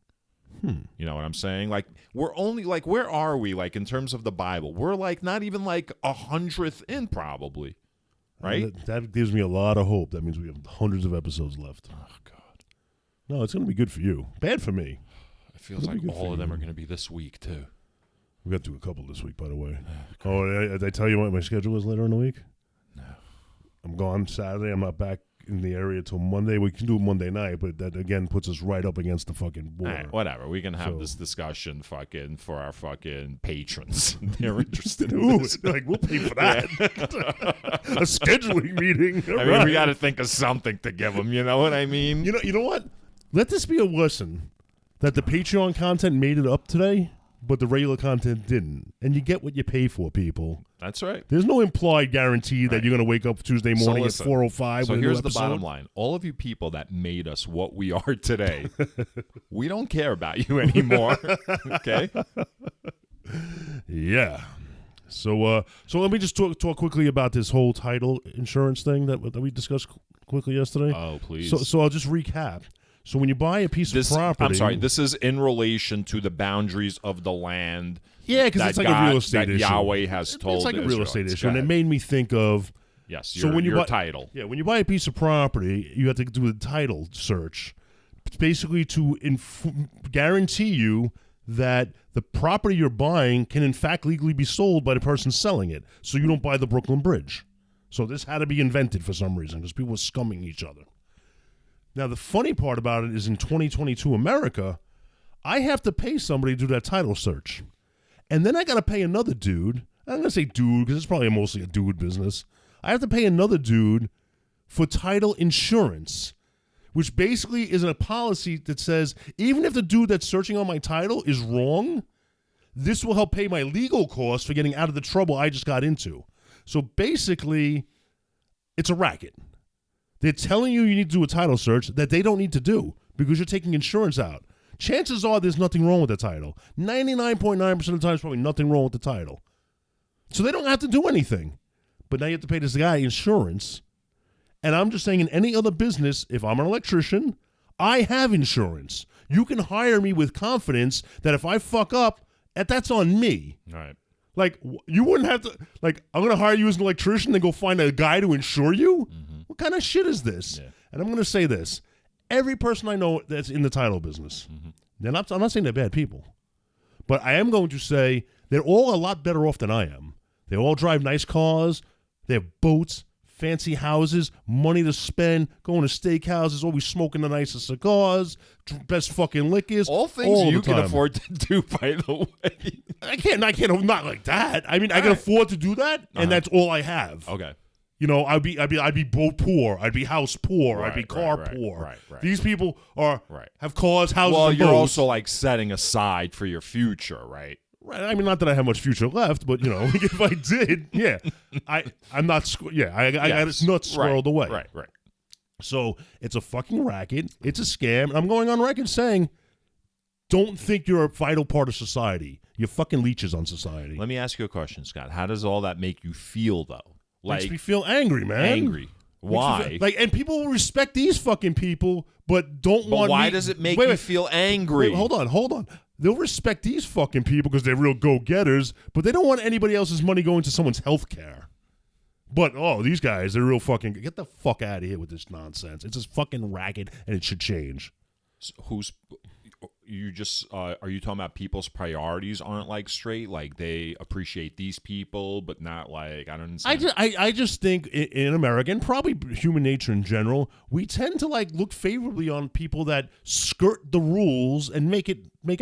You know what I'm saying? Like we're only like, where are we like in terms of the Bible? We're like not even like 100th in probably, right? That gives me a lot of hope. That means we have hundreds of episodes left. Oh God, no, it's going to be good for you. Bad for me. It feels like all of them are going to be this week too. We got to do a couple this week, by the way. Did I tell you what my schedule is later in the week? No. I'm gone Saturday. I'm not back in the area till Monday. We can do it Monday night, but that, again, puts us right up against the fucking border. Right, whatever. We can have this discussion fucking for our fucking patrons. They're interested in this. Like, we'll pay for that. A scheduling meeting. I mean, we got to think of something to give them. You know what I mean? You know what? Let this be a lesson that the Patreon content made it up today, but the regular content didn't. And you get what you pay for, people. That's right. There's no implied guarantee that you're going to wake up Tuesday morning at 4:05. So here's the bottom line. All of you people that made us what we are today, we don't care about you anymore. Okay? Yeah. So let me just talk quickly about this whole title insurance thing that we discussed quickly yesterday. Oh, please. So I'll just recap. So when you buy a piece of property... I'm sorry, this is in relation to the boundaries of the land. Yeah, because it's like a real estate issue. Yahweh has told It's like a real estate issue, and it ahead. made me think of... Yes, when you buy title. Yeah, when you buy a piece of property, you have to do a title search. It's basically to guarantee you that the property you're buying can in fact legally be sold by the person selling it, so you don't buy the Brooklyn Bridge. So this had to be invented for some reason, because people were scumming each other. Now, the funny part about it is in 2022 America, I have to pay somebody to do that title search. And then I got to pay another dude. I'm going to say dude because it's probably mostly a dude business. I have to pay another dude for title insurance, which basically is a policy that says even if the dude that's searching on my title is wrong, this will help pay my legal costs for getting out of the trouble I just got into. So basically, it's a racket. They're telling you need to do a title search that they don't need to do because you're taking insurance out. Chances are there's nothing wrong with the title. 99.9% of the time, there's probably nothing wrong with the title. So they don't have to do anything. But now you have to pay this guy insurance. And I'm just saying in any other business, if I'm an electrician, I have insurance. You can hire me with confidence that if I fuck up, that's on me. All right. Like, you wouldn't have to, like, I'm going to hire you as an electrician and go find a guy to insure you? Mm-hmm. What kind of shit is this? Yeah. And I'm going to say this. Every person I know that's in the title business, I'm not saying they're bad people, but I am going to say they're all a lot better off than I am. They all drive nice cars. They have boats, fancy houses, money to spend, going to steakhouses, always smoking the nicest cigars, best fucking liquors. All things you can afford to do, by the way. I can't, not like that. I mean, I can afford to do that, and that's all I have. Okay. I'd be boat poor. I'd be house poor. I'd be car poor. Right. These people have cars, houses, well, and you're boats. also like setting aside for your future, right? Right. I mean, not that I have much future left, but if I did, yeah, I'm not. I got it not squirreled away. Right. So it's a fucking racket. It's a scam. I'm going on record saying, don't think you're a vital part of society. You're fucking leeches on society. Let me ask you a question, Scott. How does all that make you feel, though? Makes me feel angry, man. Angry. Why? And people will respect these fucking people, but don't want. But why does it make you feel angry? Wait, hold on. They'll respect these fucking people because they're real go-getters, but they don't want anybody else's money going to someone's health care. But, these guys, they're real fucking... Get the fuck out of here with this nonsense. It's just fucking ragged, and it should change. So you just... are you talking about people's priorities aren't, like, straight? Like, they appreciate these people, but not, like... I don't understand. I just think in America, and probably human nature in general, we tend to, like, look favorably on people that skirt the rules and make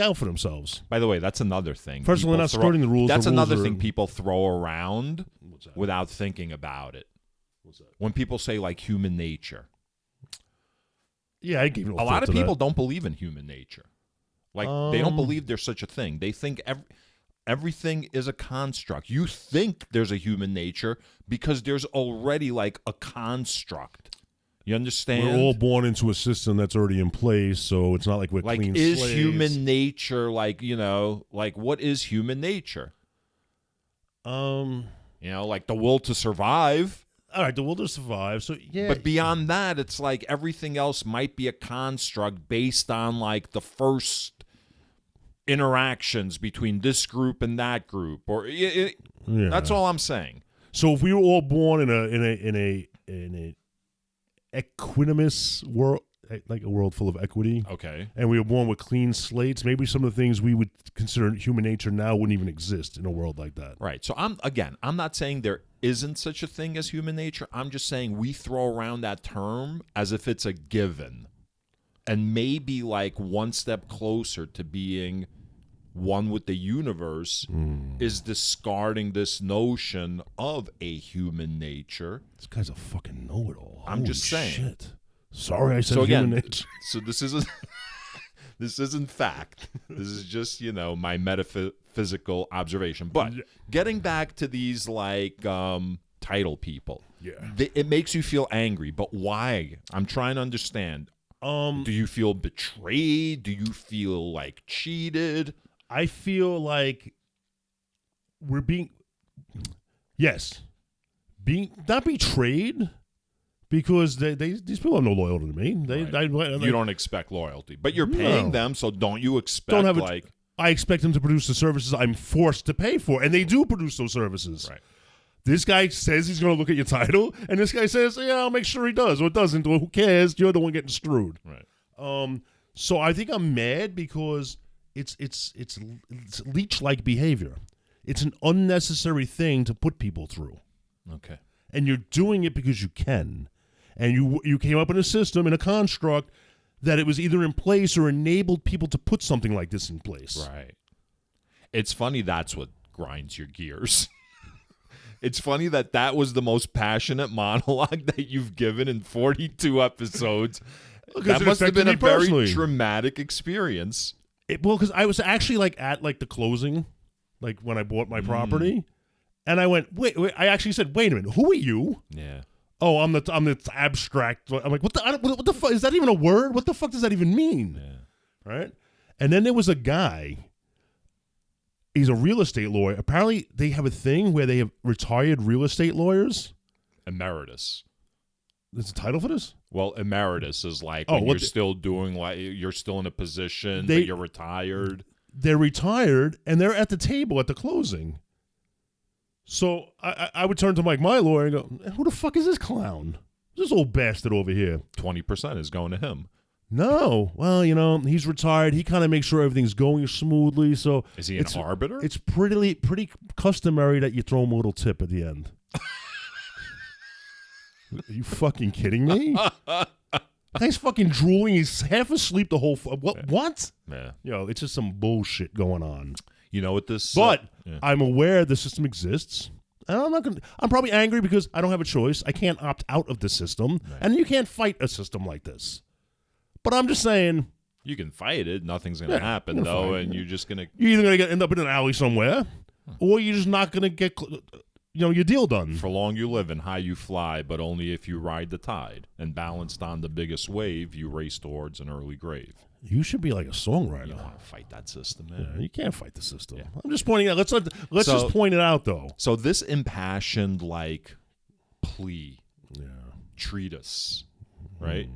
out for themselves. By the way, that's another thing. First of all, they're not skirting the rules. That's the rules another are, thing people throw around What's that? without thinking about it. What's that? When people say, like, human nature. Yeah, I gave it A lot of people don't believe in human nature. Like, they don't believe there's such a thing. They think everything is a construct. You think there's a human nature because there's already, like, a construct. You understand? We're all born into a system that's already in place, so it's not like we're like, clean is slates. human nature, like, like, what is human nature? Like the will to survive. All right, the will to survive. So yeah, But beyond that, it's like everything else might be a construct based on, like, the first interactions between this group and that group, or that's all I'm saying. So if we were all born in a equanimous world, like a world full of equity, Okay. and we were born with clean slates, maybe some of the things we would consider human nature now wouldn't even exist in a world like that. Right. So I'm not saying there isn't such a thing as human nature. I'm just saying we throw around that term as if it's a given, and maybe, like, one step closer to being one with the universe is discarding this notion of a human nature. This guy's a fucking know-it-all. I'm just saying. Shit. Sorry, I said So again, human nature. so this isn't fact. This is just, my metaphysical observation. But getting back to these, like, title people, it makes you feel angry. But why? I'm trying to understand. Do you feel betrayed? Do you feel, like, cheated? I feel like we're being not betrayed, because these people have no loyalty to me. You don't expect loyalty, but you're paying them, so don't you expect, I expect them to produce the services I'm forced to pay for, and they do produce those services. Right. This guy says he's going to look at your title, and this guy says, "Yeah, I'll make sure he does," or doesn't. Or who cares? You're the one getting screwed. Right. So I think I'm mad because it's leech-like behavior. It's an unnecessary thing to put people through. Okay. And you're doing it because you can. And you came up in a system, in a construct, that it was either in place or enabled people to put something like this in place. Right. It's funny that's what grinds your gears. It's funny that was the most passionate monologue that you've given in 42 episodes. That must have been a very traumatic experience. Because I was actually, like, at, like, the closing, like, when I bought my property, and I went, wait, I actually said, wait a minute, who are you? Yeah. Oh, I'm the abstract. I'm like, what the fuck? Is that even a word? What the fuck does that even mean? Yeah. Right? And then there was a guy. He's a real estate lawyer. Apparently, they have a thing where they have retired real estate lawyers. Emeritus. There's a title for this? Well, emeritus is like when you're still doing, like, you're still in a position, but you're retired. They're retired, and they're at the table at the closing. So I would turn to my lawyer and go, who the fuck is this clown? This old bastard over here. 20% is going to him. No. Well, he's retired. He kind of makes sure everything's going smoothly. So is he an arbiter? It's pretty customary that you throw him a little tip at the end. Are you fucking kidding me? Guy's fucking drooling. He's half asleep the whole... What? Yeah. It's just some bullshit going on. You know what this... But I'm aware the system exists. And I'm probably angry because I don't have a choice. I can't opt out of the system. Right. And you can't fight a system like this. But I'm just saying... You can fight it. Nothing's going to happen, though, and you're just going to... You're either going to end up in an alley somewhere, or you're just not going to get... your deal done. For long you live and high you fly, but only if you ride the tide. And balanced on the biggest wave, you race towards an early grave. You should be like a songwriter. You want to fight that system, man. Yeah, you can't fight the system. Yeah. I'm just pointing out. Let's just point it out, though. So this impassioned, like, plea, treatise, right?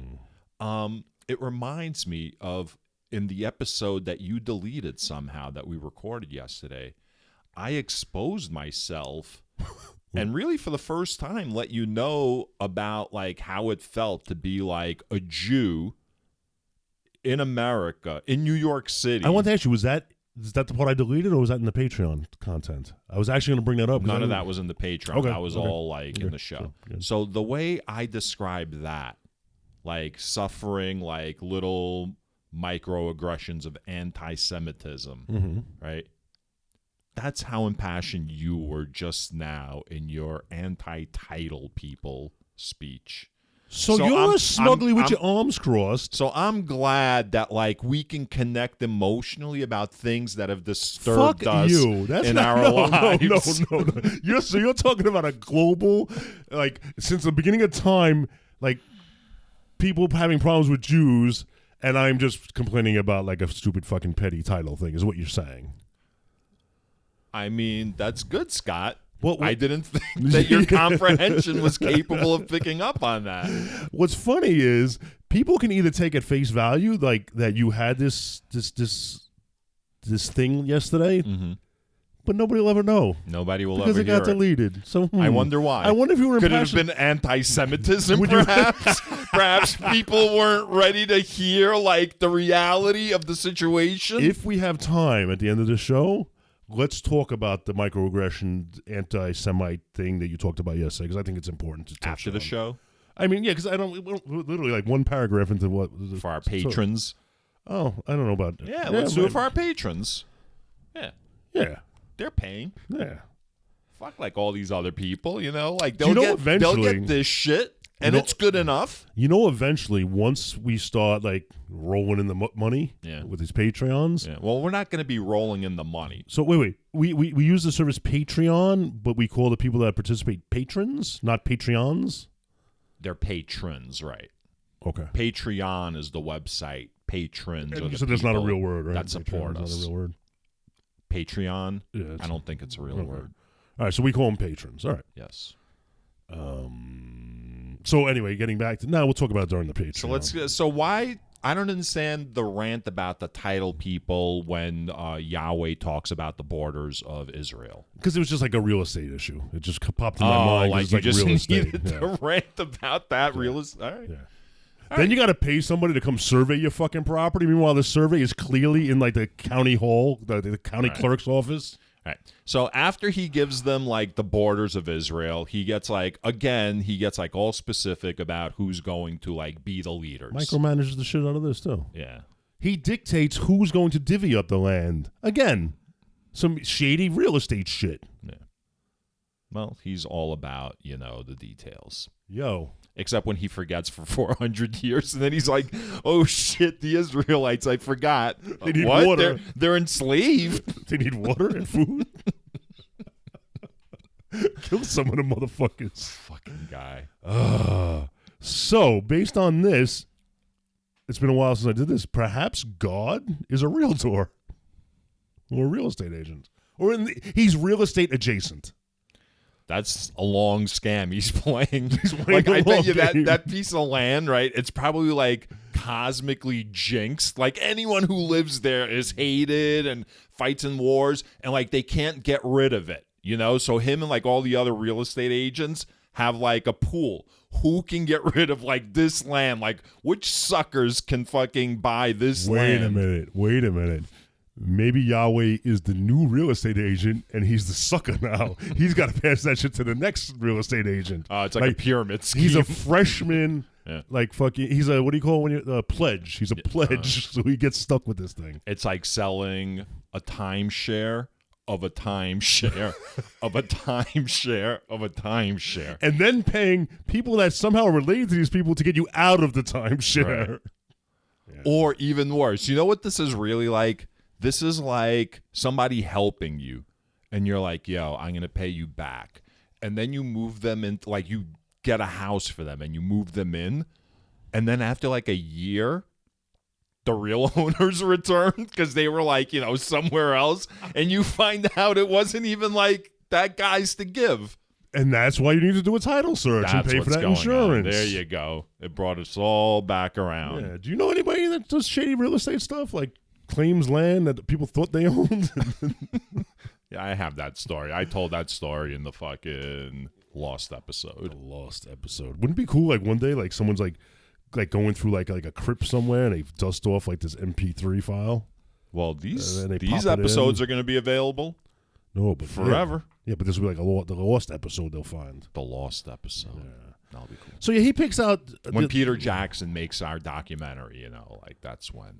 It reminds me of, in the episode that you deleted somehow that we recorded yesterday, I exposed myself and really for the first time let you know about like how it felt to be like a Jew in America, in New York City. I want to ask you, is that the part I deleted, or was that in the Patreon content? I was actually going to bring that up. None of that was in the Patreon. Okay, That was all like in the show. Sure, so the way I describe that, like suffering like little microaggressions of anti-Semitism, right? That's how impassioned you were just now in your anti-title people speech. So you're snugly with your arms crossed. So I'm glad that like we can connect emotionally about things that have disturbed us in our lives. No. You're talking about a global, like since the beginning of time, like people having problems with Jews, and I'm just complaining about like a stupid fucking petty title thing, is what you're saying. I mean, that's good, Scott. Well, I didn't think that your comprehension was capable of picking up on that. What's funny is people can either take at face value like that you had this thing yesterday, but nobody will ever know. Nobody will because ever hear it. Because it got deleted. So I wonder why. I wonder if you were Could it have been anti-Semitism, perhaps? Perhaps people weren't ready to hear like the reality of the situation. If we have time at the end of the show, let's talk about the microaggression anti-Semite thing that you talked about yesterday, because I think it's important to touch after the show. I mean, yeah, because I don't literally like one paragraph into what for our patrons. I don't know about that. Yeah, let's do it for our patrons. Yeah, they're paying. Yeah, fuck like all these other people, you know, like they'll get this shit. And it's good enough. You know, eventually, once we start like rolling in the money with these Patreons. Yeah. Well, we're not going to be rolling in the money. So wait. We use the service Patreon, but we call the people that participate patrons, not Patreons? They're patrons, right. Okay. Patreon is the website. Patrons are the so that's not a real word, right? That support us. Not a real word. Patreon? Yeah, I don't think it's a real word. All right, so we call them patrons. All right. Yes. So anyway, getting back to now, we'll talk about it during the Patreon. So why I don't understand the rant about the title people when Yahweh talks about the borders of Israel. Because it was just like a real estate issue. It just popped in my mind. Like you just real needed to rant about that real estate. All right. Yeah. Then you got to pay somebody to come survey your fucking property. Meanwhile, the survey is clearly in like the county hall, the county clerk's office. All right. So after he gives them like the borders of Israel, he gets like all specific about who's going to like be the leaders. Micromanages the shit out of this too. Yeah. He dictates who's going to divvy up the land. Again, some shady real estate shit. Yeah. Well, he's all about, the details. Yo. Except when he forgets for 400 years, and then he's like, "Oh shit, the Israelites! I forgot. They need water. They're enslaved. They need water and food. Kill some of the motherfuckers. Fucking guy. So, based on this, it's been a while since I did this. Perhaps God is a realtor or a real estate agent, or he's real estate adjacent. That's a long scam he's playing. Like I bet you that piece of land, right? It's probably like cosmically jinxed. Like anyone who lives there is hated and fights in wars, and like they can't get rid of it. So him and like all the other real estate agents have like a pool. Who can get rid of like this land? Like which suckers can fucking buy this land? Wait a minute. Maybe Yahweh is the new real estate agent, and he's the sucker now. He's got to pass that shit to the next real estate agent. It's like a pyramid scheme. He's a freshman, like fucking. He's a, what do you call it when you're a pledge? He's a pledge, so he gets stuck with this thing. It's like selling a timeshare of a timeshare of a timeshare of a timeshare, and then paying people that somehow are related to these people to get you out of the timeshare. Right. Yeah. Or even worse, you know what this is really like? This is like somebody helping you, and you're like, yo, I'm going to pay you back. And then you move them in, like you get a house for them and you move them in. And then after like a year, the real owners return because they were like, somewhere else. And you find out it wasn't even like that guy's to give. And that's why you need to do a title search and pay for that insurance. There you go. It brought us all back around. Yeah. Do you know anybody that does shady real estate stuff? Like, claims land that people thought they owned. Yeah, I have that story. I told that story in the fucking Lost episode. The Lost episode. Wouldn't it be cool? Like one day, like someone's like going through like a crypt somewhere, and they dust off like this MP3 file. Well, these pop it episodes in. are going to be available No, but forever. Yeah, but this will be like the Lost episode they'll find. The Lost episode. Yeah. That'll be cool. So yeah, he picks out When Peter Jackson makes our documentary, you know, like that's when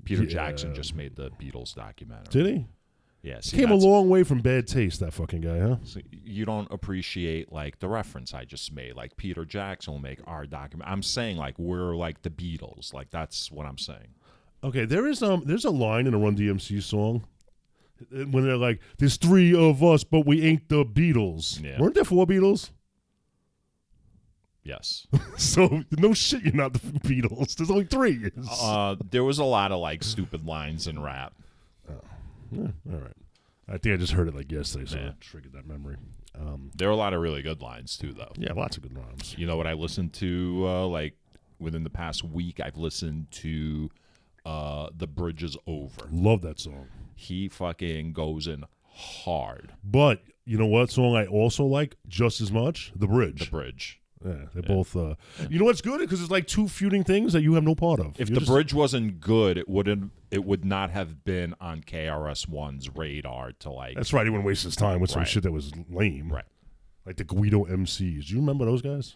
Peter Jackson just made the Beatles documentary. Did he? Yeah, He came a long way from Bad Taste, that fucking guy, huh? So you don't appreciate like the reference I just made. Like Peter Jackson will make our document. I'm saying like we're like the Beatles. Like that's what I'm saying. Okay, there's a line in a Run DMC song when they're like, "There's three of us, but we ain't the Beatles." Yeah. Weren't there four Beatles? Yes. So no shit, you're not the Beatles. There's only three. There was a lot of like stupid lines in rap. Yeah, all right. I think I just heard it like yesterday, so Yeah. it triggered that memory. There were a lot of really good lines too, though. Yeah, lots of good rhymes. You know what I listened to? Like within the past week, I've listened to "The Bridge Is Over." Love that song. He fucking goes in hard. But you know what song I also like just as much? The Bridge. The Bridge. Yeah, they're both. You know what's good? Because it's like two feuding things that you have no part of. If The Bridge wasn't good, it would not have been on KRS-One's radar to like. That's right. He wouldn't waste his time with some Right. shit that was lame. Right. Like the Guido MCs. Do you remember those guys?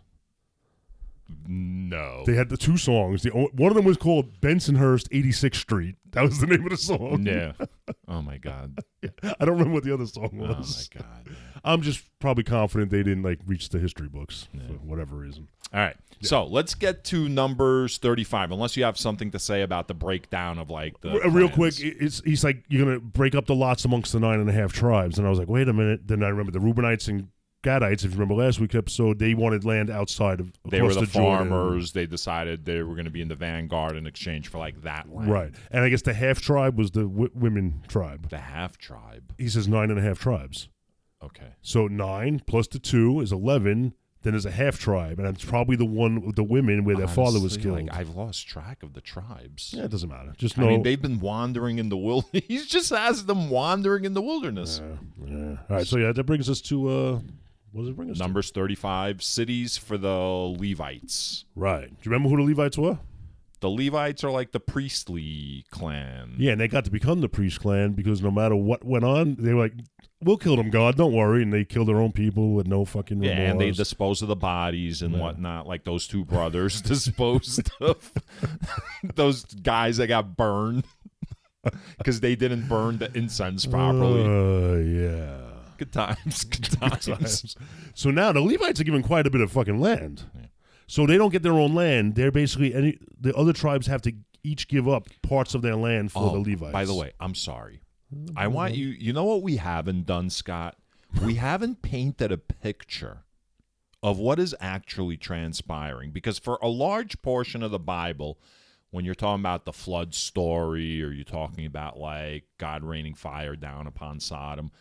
No. They had the two songs. One of them was called Bensonhurst 86th Street. That was the name of the song. Yeah. Oh my god. I don't remember what the other song Oh was. my god. I'm just probably confident they didn't like reach the history books for whatever reason. All right. So let's get to Numbers 35. Unless you have something to say about the breakdown of like the Real clans. quick, he's like, you're gonna break up the lots amongst the 9.5 tribes, and I was like, wait a minute. Then I remember the Reubenites and Gadites. If you remember last week's episode, they wanted land outside of. They were the Jordan. farmers. They decided they were going to be in the vanguard in exchange for like that land. Right, and I guess the half tribe was the women tribe. The half tribe. He says 9.5 tribes. Okay. So 9 plus the 2 is 11. Then there's a half tribe, and it's probably the one with the women where their father was Honestly, killed. Like, I've lost track of the tribes. Yeah, it doesn't matter. Just I know. mean, they've been wandering in the wilderness. He just has them wandering in the wilderness. Yeah. All right, so yeah, that brings us to what does it bring us Numbers 35, cities for the Levites. to? Right. Do you remember who the Levites were? The Levites are like the priestly clan. Yeah, and they got to become the priest clan because no matter what went on, they were like, "We'll kill them, God, don't worry." And they killed their own people with no fucking remorse. Yeah, and they dispose of the bodies and whatnot, like those two brothers disposed of those guys that got burned because they didn't burn the incense properly. Yeah. Good times, good times. So now the Levites are given quite a bit of fucking land. Yeah. So they don't get their own land. They're basically the other tribes have to each give up parts of their land for the Levites. By the way, I'm sorry. I want you know what we haven't done, Scott? We haven't painted a picture of what is actually transpiring. Because for a large portion of the Bible, when you're talking about the flood story or you're talking about like God raining fire down upon Sodom,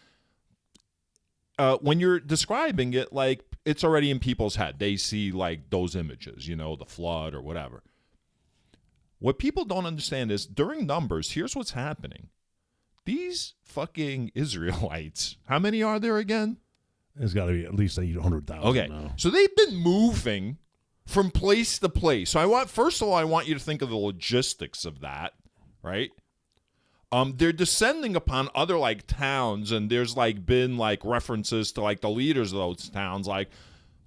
when you're describing it, like it's already in people's head. They see like those images, you know, the flood or whatever. What people don't understand is during Numbers, here's what's happening. These fucking Israelites, how many are there again? There's got to be at least 800,000 Okay, now. so they've been moving from place to place. So first of all, I want you to think of the logistics of that, right? They're descending upon other like towns, and there's like been like references to like the leaders of those towns, like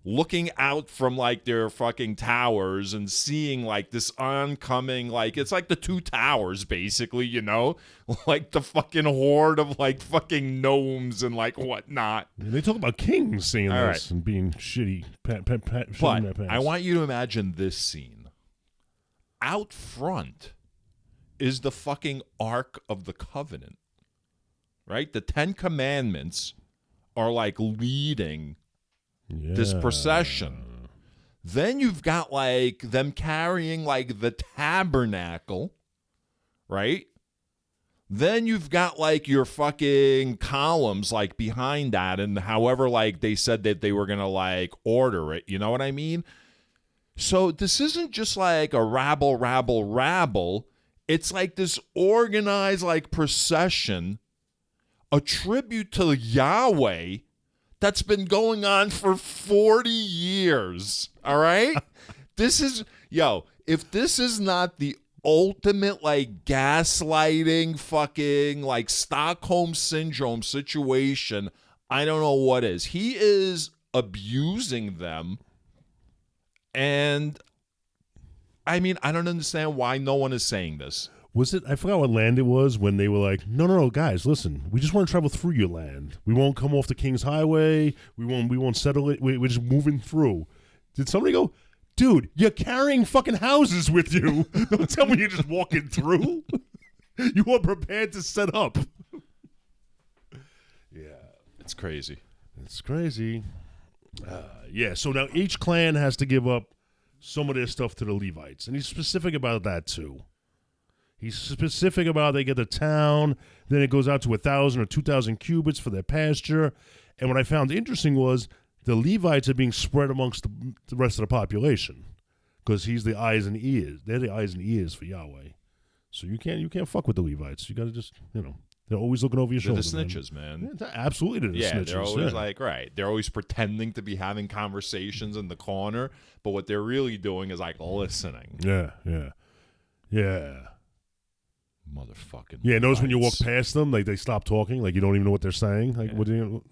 looking out from like their fucking towers and seeing like this oncoming, like it's like the two towers basically, you know, like the fucking horde of like fucking gnomes and like whatnot. And they talk about kings saying All this and being shitty. But I want you to imagine this scene. Out front is the fucking Ark of the Covenant, right? The 10 Commandments are like leading this procession. Then you've got like them carrying like the tabernacle, right? Then you've got like your fucking columns like behind that, and however like they said that they were gonna like order it, you know what I mean? So this isn't just like a rabble. It's like this organized like procession a tribute to Yahweh that's been going on for 40 years. All right? This is, if this is not the ultimate, like, gaslighting, fucking, like, Stockholm Syndrome situation, I don't know what is. He is abusing them. And, I mean, I don't understand why no one is saying this. Was it? I forgot what land it was when they were like, no, guys, listen, we just want to travel through your land. We won't come off the King's Highway. We won't settle it. We're just moving through. Did somebody go, dude, you're carrying fucking houses with you. Don't tell me you're just walking through. You are prepared to set up. Yeah. It's crazy. It's crazy. Yeah, so now each clan has to give up some of their stuff to the Levites. And he's specific about that, too. He's specific about they get the town, then it goes out to 1,000 or 2,000 cubits for their pasture. And what I found interesting was the Levites are being spread amongst the rest of the population because he's the eyes and ears. They're the eyes and ears for Yahweh. So you can't fuck with the Levites. You got to just, they're always looking over your shoulder. They're the snitches, man. Yeah, absolutely, they're the snitches. They're always like, right. They're always pretending to be having conversations in the corner, but what they're really doing is like listening. Yeah. Motherfucking. Yeah, notice when you walk past them, like they stop talking, like you don't even know what they're saying. Like, what do you?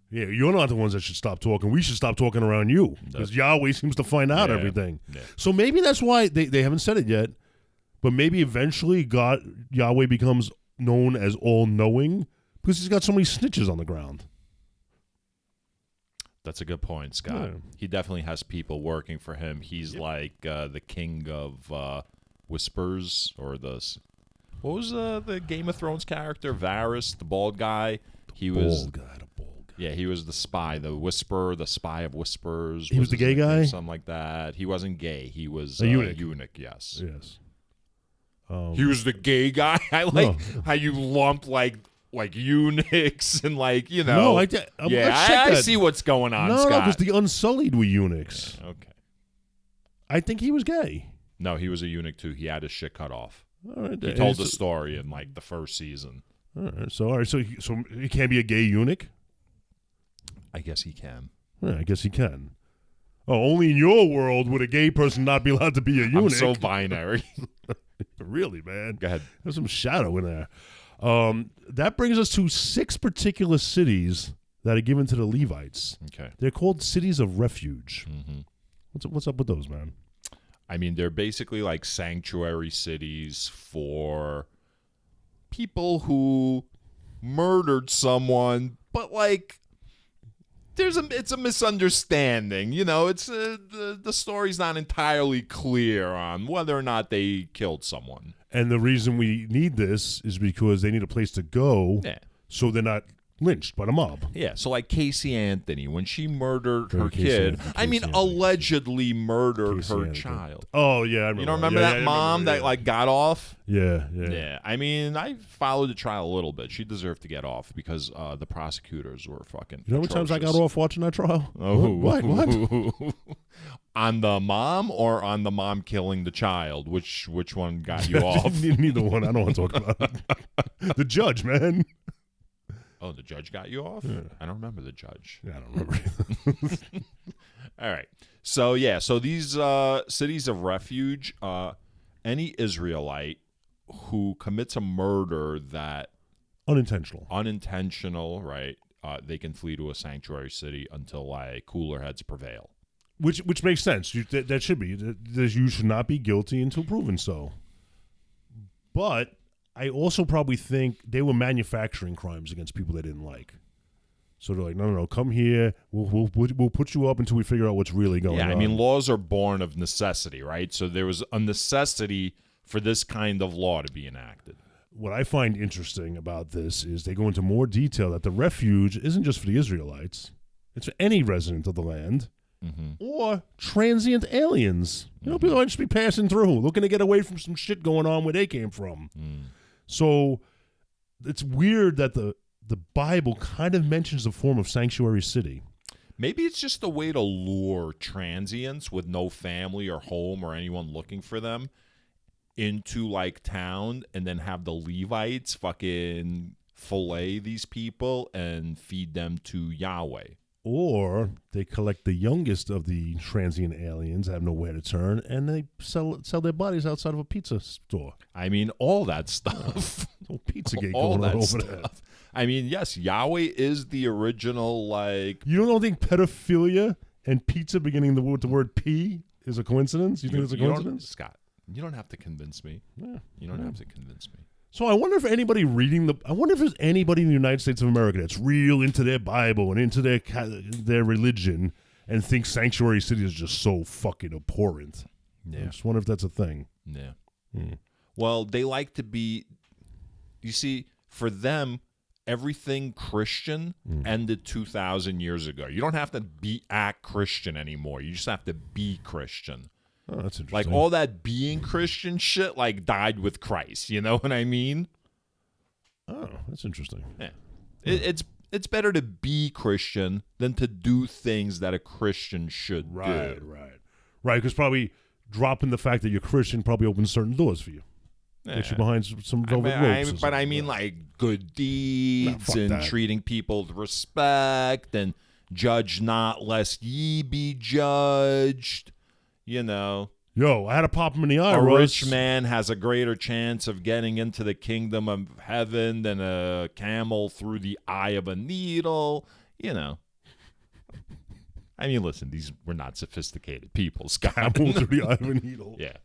Yeah, you're not the ones that should stop talking. We should stop talking around you because Yahweh seems to find out everything. Yeah. So maybe that's why they haven't said it yet, but maybe eventually Yahweh becomes known as all-knowing because he's got so many snitches on the ground. That's a good point, Scott. Yeah. He definitely has people working for him. He's like the king of whispers, or what was the Game of Thrones character, Varys, the bald guy? The bald guy. Yeah, he was the spy, the whisperer, the spy of whispers. He was the gay guy? Something like that. He wasn't gay. He was a eunuch, yes. He was the gay guy? I like how you lump like eunuchs and No, I see what's going on, Scott. No, because the Unsullied were eunuchs. Yeah, okay. I think he was gay. No, he was a eunuch too. He had his shit cut off. All right, he told the story in the first season. All right, so he can't be a gay eunuch? I guess he can. Yeah, I guess he can. Oh, only in your world would a gay person not be allowed to be a eunuch. I'm so binary. Really, man. Go ahead. There's some shadow in there. That brings us to 6 particular cities that are given to the Levites. Okay. They're called cities of refuge. Mm-hmm. What's up with those, man? I mean, they're basically like sanctuary cities for people who murdered someone, but it's a misunderstanding. It's the story's not entirely clear on whether or not they killed someone. And the reason we need this is because they need a place to go, so they're not lynched by the mob. Yeah, so like Casey Anthony, when she murdered her kid, allegedly murdered her child. Oh, yeah, I remember. You don't remember that mom that got off? Yeah. Yeah, I mean, I followed the trial a little bit. She deserved to get off because the prosecutors were fucking You know how many times I got off watching that trial? Oh, what? On the mom or on the mom killing the child? Which one got you off? Neither one. I don't want to talk about it. The judge, man. Oh, the judge got you off? Yeah. I don't remember the judge. Yeah, I don't remember. All right. So these cities of refuge, any Israelite who commits a murder that unintentional, right? They can flee to a sanctuary city until cooler heads prevail. Which makes sense. That should be. You should not be guilty until proven so. But I also probably think they were manufacturing crimes against people they didn't like. So they're like, no, come here. We'll put you up until we figure out what's really going on. Yeah, I mean, laws are born of necessity, right? So there was a necessity for this kind of law to be enacted. What I find interesting about this is they go into more detail that the refuge isn't just for the Israelites. It's for any resident of the land. Or transient aliens. People might just be passing through, looking to get away from some shit going on where they came from. So it's weird that the Bible kind of mentions the form of sanctuary city. Maybe it's just a way to lure transients with no family or home or anyone looking for them into town, and then have the Levites fucking fillet these people and feed them to Yahweh. Or they collect the youngest of the transient aliens, have nowhere to turn, and they sell their bodies outside of a pizza store. I mean, all that stuff. Oh, Pizzagate all going on that over stuff. there. I mean, yes, Yahweh is the original, like... You don't think pedophilia and pizza beginning with the word P is a coincidence? You think it's a coincidence? Scott, you don't have to convince me. Yeah. You don't have to convince me. So I wonder if there's anybody in the United States of America that's real into their Bible and into their religion and thinks Sanctuary City is just so fucking abhorrent. Yeah. I just wonder if that's a thing. Yeah. Well, they like to be, you see, for them, everything Christian ended 2,000 years ago. You don't have to act Christian anymore. You just have to be Christian. Oh, that's interesting. Like all that being Christian shit, like died with Christ. You know what I mean? Oh, that's interesting. Yeah. It's better to be Christian than to do things that a Christian should do. Right. Because probably dropping the fact that you're Christian probably opens certain doors for you. Gets you behind some velvet ropes. But I mean, like good deeds and that. treating people with respect and judge not lest ye be judged. You know. Yo, I had to pop him in the eye, A Russ. rich man has a greater chance of getting into the kingdom of heaven than a camel through the eye of a needle. You know. I mean, listen, these were not sophisticated people, Scott. Camel through the eye of a needle. Yeah.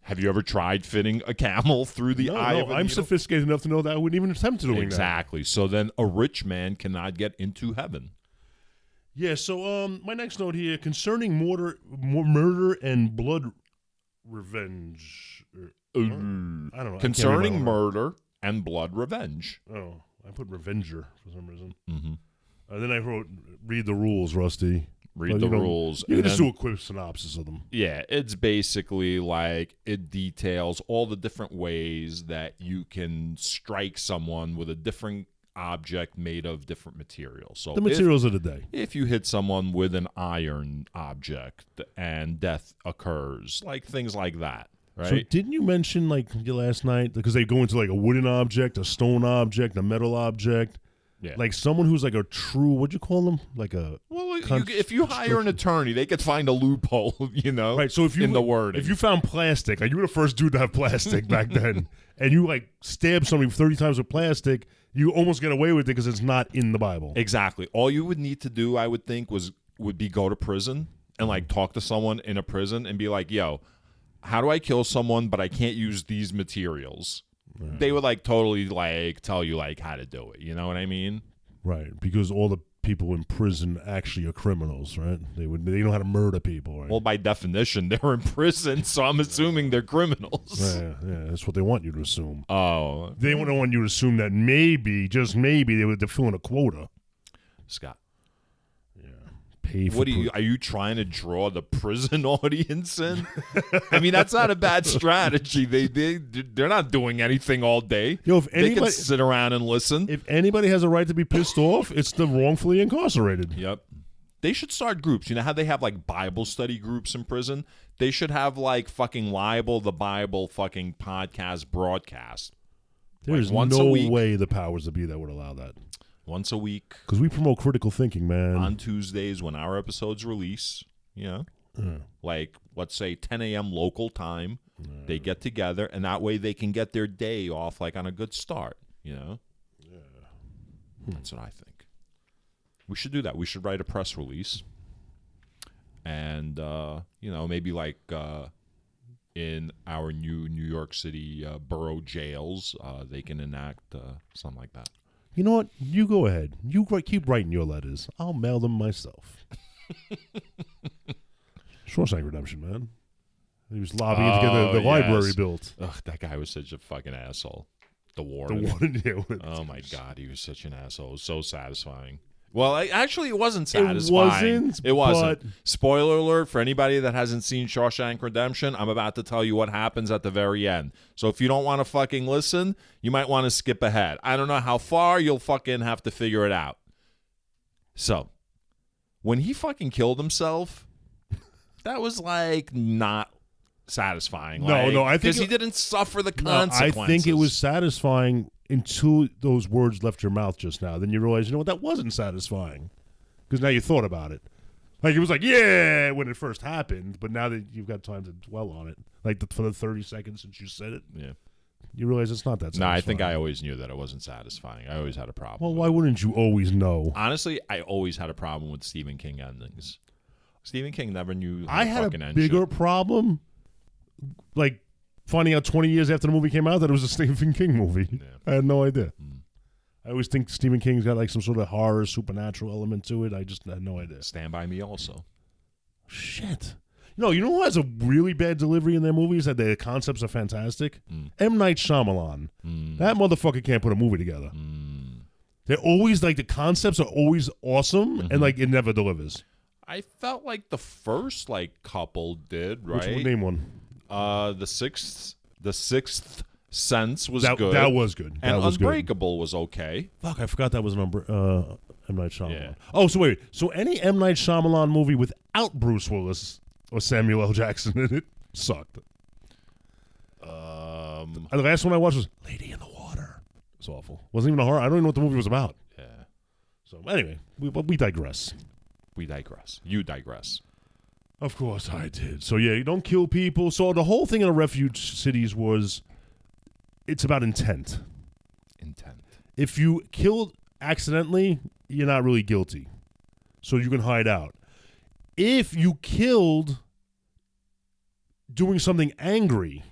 Have you ever tried fitting a camel through the eye of a needle? I'm sophisticated enough to know that I wouldn't even attempt to doing that. Exactly. So then a rich man cannot get into heaven. Yeah, so my next note here, concerning murder and blood revenge. I don't know. Concerning murder and blood revenge. Oh, I put revenger for some reason. Mm-hmm. Then I wrote, read the rules, Rusty. Read the rules. You can just do a quick synopsis of them. Yeah, it's basically like it details all the different ways that you can strike someone with a different object made of different materials. So the materials of the day. If you hit someone with an iron object and death occurs, like things like that, right? So didn't you mention like last night, because they go into like a wooden object, a stone object, a metal object, like someone who's like a true, what'd you call them? Like a if you hire an attorney, they could find a loophole, you know, right? So if you in the wording, if you found plastic, like you were the first dude to have plastic back then, and you like stab somebody 30 times with plastic, you almost get away with it because it's not in the Bible. Exactly. All you would need to do, I would think, would be go to prison and like talk to someone in a prison and be like, yo, how do I kill someone but I can't use these materials? Right. They would like totally like tell you like how to do it. You know what I mean? Right. Because all the people in prison actually are criminals, right? They know how to murder people, right? Well, by definition, they're in prison, so I'm assuming they're criminals. Yeah, that's what they want you to assume. Oh. They don't want you to assume that maybe, just maybe, they're filling a quota. Scott. Yeah. Pay for what are you trying to draw the prison audience in? I mean, that's not a bad strategy. They're not doing anything all day. Yo, if anybody, they can sit around and listen. If anybody has a right to be pissed off, it's the wrongfully incarcerated. Yep. They should start groups. You know how they have like Bible study groups in prison? They should have like fucking Libel, the Bible fucking podcast broadcast. There's like no way the powers that be that would allow that. Once a week. Because we promote critical thinking, man. On Tuesdays when our episodes release, you know, like let's say 10 a.m. local time, they get together and that way they can get their day off like on a good start, you know? Yeah. That's what I think. We should do that. We should write a press release and, you know, maybe like in our new New York City borough jails, they can enact something like that. You know what? You go ahead. You keep writing your letters. I'll mail them myself. Shawshank Redemption, man. He was lobbying to get the library built. Ugh, that guy was such a fucking asshole. The warden. Oh, my God. He was such an asshole. It was so satisfying. Well, actually, it wasn't satisfying. It wasn't. Spoiler alert for anybody that hasn't seen Shawshank Redemption. I'm about to tell you what happens at the very end. So if you don't want to fucking listen, you might want to skip ahead. I don't know how far. You'll fucking have to figure it out. So when he fucking killed himself, that was like not satisfying. No, I think because he didn't suffer the consequences. I think it was satisfying until those words left your mouth just now. Then you realize, you know what, that wasn't satisfying. Because now you thought about it. Like, it was like, yeah, when it first happened, but now that you've got time to dwell on it, like for the 30 seconds since you said it, you realize it's not that satisfying. No, I think I always knew that it wasn't satisfying. I always had a problem. Well, why wouldn't you always know? Honestly, I always had a problem with Stephen King endings. Stephen King never knew how I to had fucking a end bigger shit. problem, like, finding out 20 years after the movie came out that it was a Stephen King movie. Yeah. I had no idea. I always think Stephen King's got like some sort of horror, supernatural element to it. I just had no idea. Stand By Me also. Shit. No, you know who has a really bad delivery in their movies? That their concepts are fantastic? M. Night Shyamalan. That motherfucker can't put a movie together. They're always like, the concepts are always awesome, and like it never delivers. I felt like the first like couple did, right? Which one? Name one. The Sixth Sense was good. That was good. And that was Unbreakable was okay. Fuck, I forgot that was an M. Night Shyamalan. Yeah. Oh, so wait. So any M. Night Shyamalan movie without Bruce Willis or Samuel L. Jackson in it sucked. The last one I watched was Lady in the Water. It's awful. Wasn't even a horror. I don't even know what the movie was about. Yeah. So anyway, we digress. We digress. You digress. Of course I did. So yeah, you don't kill people. So the whole thing in the refuge cities was, it's about intent. Intent. If you killed accidentally, you're not really guilty. So you can hide out. If you killed doing something angry,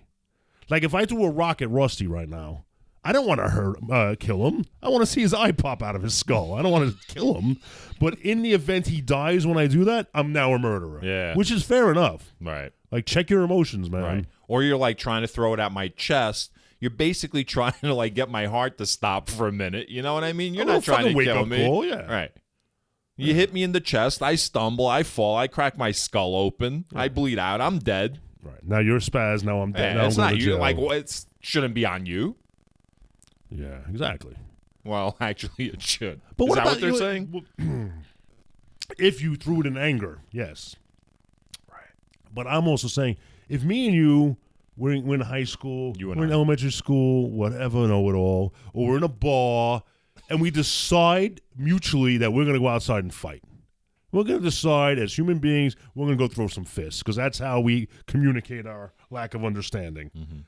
like if I threw a rock at Rusty right now, I don't want to kill him. I want to see his eye pop out of his skull. I don't want to kill him. But in the event he dies when I do that, I'm now a murderer. Yeah. Which is fair enough. Right. Like, check your emotions, man. Right. Or you're like trying to throw it at my chest. You're basically trying to like get my heart to stop for a minute. You know what I mean? You're not trying to kill me. Call, yeah. Right. You hit me in the chest. I stumble. I fall. I crack my skull open. I bleed out. I'm dead. Right. Now you're a spaz. Now I'm dead. Now it's I'm not going to you. jail. Like, well, it shouldn't be on you. Yeah, exactly. Well, actually, it should. But Is that what they're saying? If you threw it in anger, yes. Right. But I'm also saying, if me and you, we're in high school, we're in elementary school, whatever, know it all, or we're in a bar, and we decide mutually that we're going to go outside and fight. We're going to decide as human beings, we're going to go throw some fists, because that's how we communicate our lack of understanding. Mm-hmm.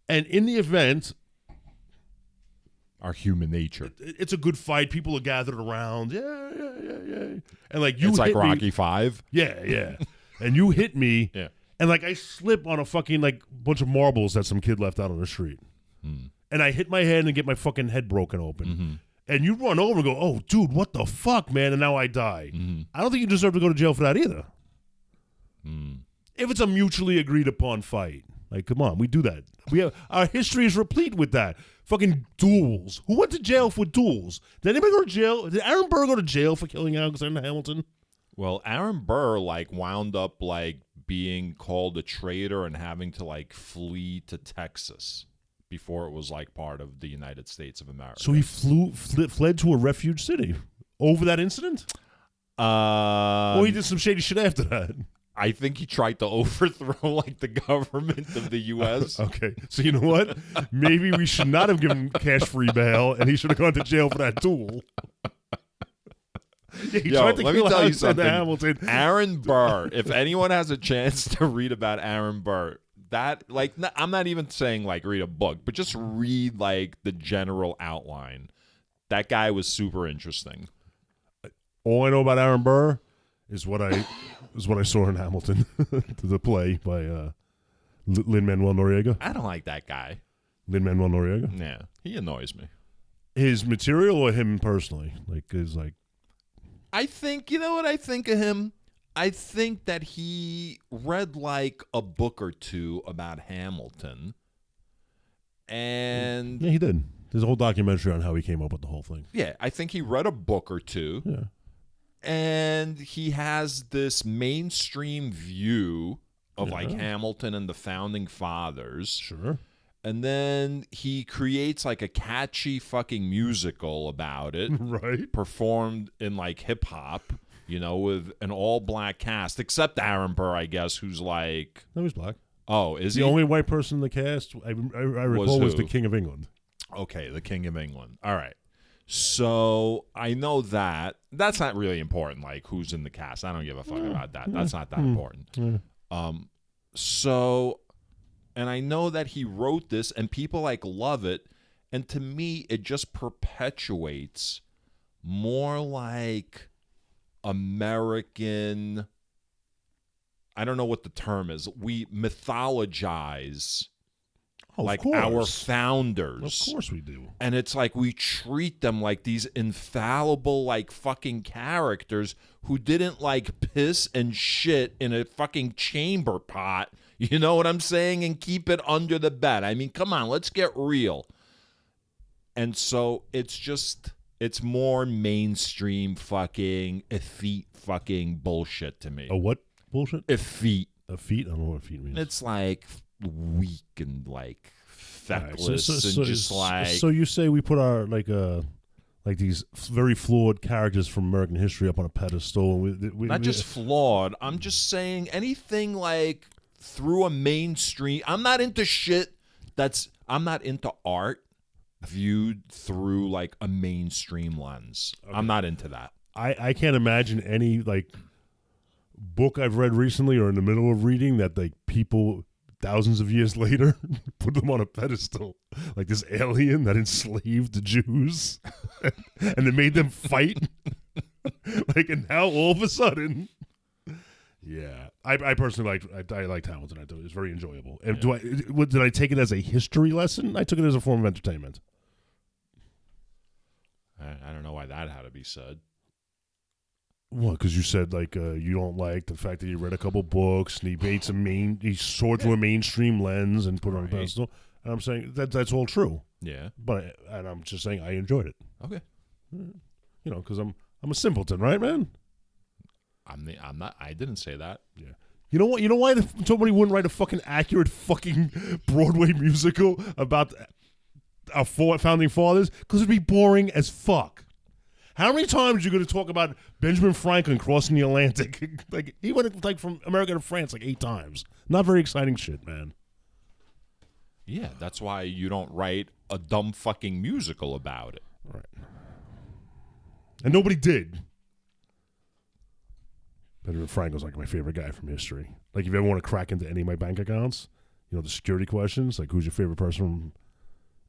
And in the event, our human nature, it's a good fight. People are gathered around. Yeah. And like you, it's like hit Rocky me. 5. Yeah. And you hit me. Yeah. And like I slip on a fucking like bunch of marbles that some kid left out on the street. And I hit my head and get my fucking head broken open. Mm-hmm. And you run over and go, "Oh, dude, what the fuck, man?" And now I die. Mm-hmm. I don't think you deserve to go to jail for that either. If it's a mutually agreed upon fight. Like, come on, we do that. Our history is replete with that. Fucking duels. Who went to jail for duels? Did anybody go to jail? Did Aaron Burr go to jail for killing Alexander Hamilton? Well, Aaron Burr like wound up like being called a traitor and having to like flee to Texas before it was like part of the United States of America. So he fled to a refuge city over that incident? Or he did some shady shit after that? I think he tried to overthrow like the government of the U.S. Okay, so you know what? Maybe we should not have given him cash-free bail, and he should have gone to jail for that duel. Yeah, he tried to let me kill tell you Alexander something. Hamilton. Aaron Burr. If anyone has a chance to read about Aaron Burr, that like I'm not even saying like read a book, but just read like the general outline. That guy was super interesting. All I know about Aaron Burr is what I saw in Hamilton, the play by Lin-Manuel Noriega. I don't like that guy. Lin-Manuel Noriega? Yeah, he annoys me. His material or him personally? I think, you know what I think of him? I think that he read like a book or two about Hamilton. And yeah, he did. There's a whole documentary on how he came up with the whole thing. Yeah, I think he read a book or two. Yeah. And he has this mainstream view of like Hamilton and the founding fathers. Sure. And then he creates like a catchy fucking musical about it. Right. Performed in like hip hop, you know, with an all black cast, except Aaron Burr, I guess, who's like. No, he's black. Oh, is the he? only white person in the cast I recall was the King of England. Okay, the King of England. All right. So I know that. That's not really important, like who's in the cast. I don't give a fuck about that. That's not that important. So, and I know that he wrote this and people like love it. And to me, it just perpetuates more like American, I don't know what the term is. We mythologize like our founders. Of course we do. And it's like we treat them like these infallible like fucking characters who didn't like piss and shit in a fucking chamber pot. You know what I'm saying? And keep it under the bed. I mean, come on, let's get real. And so it's more mainstream fucking effete fucking bullshit to me. A what bullshit? Effete. Effete? I don't know what effete means. It's like weak and like feckless and just like. So you say we put our like these very flawed characters from American history up on a pedestal, and we not just flawed. I'm just saying anything like through a mainstream. I'm not into shit I'm not into art viewed through like a mainstream lens. Okay. I'm not into that. I can't imagine any like book I've read recently or in the middle of reading that like people thousands of years later put them on a pedestal like this alien that enslaved the Jews and they made them fight like, and now all of a sudden, yeah, I personally I liked Hamilton. I thought it was very enjoyable. And did I take it as a history lesson? I took it as a form of entertainment. I don't know why that had to be said. Well, because you said like you don't like the fact that he read a couple books and he made he soared through a mainstream lens and put it on a pedestal. And I'm saying that's all true. Yeah. And I'm just saying I enjoyed it. Okay. You know, because I'm a simpleton, right, man? I'm not. I didn't say that. Yeah. You know what? You know why somebody wouldn't write a fucking accurate fucking Broadway musical about our founding fathers? Because it'd be boring as fuck. How many times are you going to talk about Benjamin Franklin crossing the Atlantic? Like he went like from America to France like 8 times. Not very exciting shit, man. Yeah, that's why you don't write a dumb fucking musical about it. Right. And nobody did. Benjamin Franklin's like my favorite guy from history. Like if you ever want to crack into any of my bank accounts, you know, the security questions, like who's your favorite person from,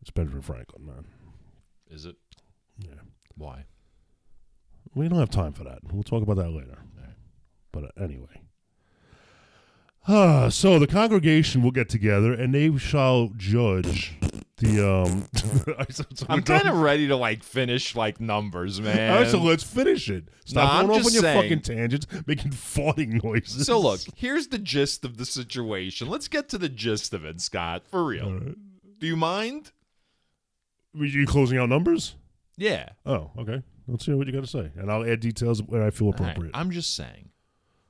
it's Benjamin Franklin, man. Is it? Yeah. Why? We don't have time for that. We'll talk about that later. Right. But anyway. So the congregation will get together and they shall judge the I'm kind of ready to like finish like numbers, man. All right, so let's finish it. Stop going off on your saying. fucking tangents, making farting noises. So look, here's the gist of the situation. Let's get to the gist of it, Scott. For real. Right. Do you mind? Were you closing out numbers? Yeah. Oh, okay. Let's hear what you got to say, and I'll add details where I feel appropriate. Right. I'm just saying,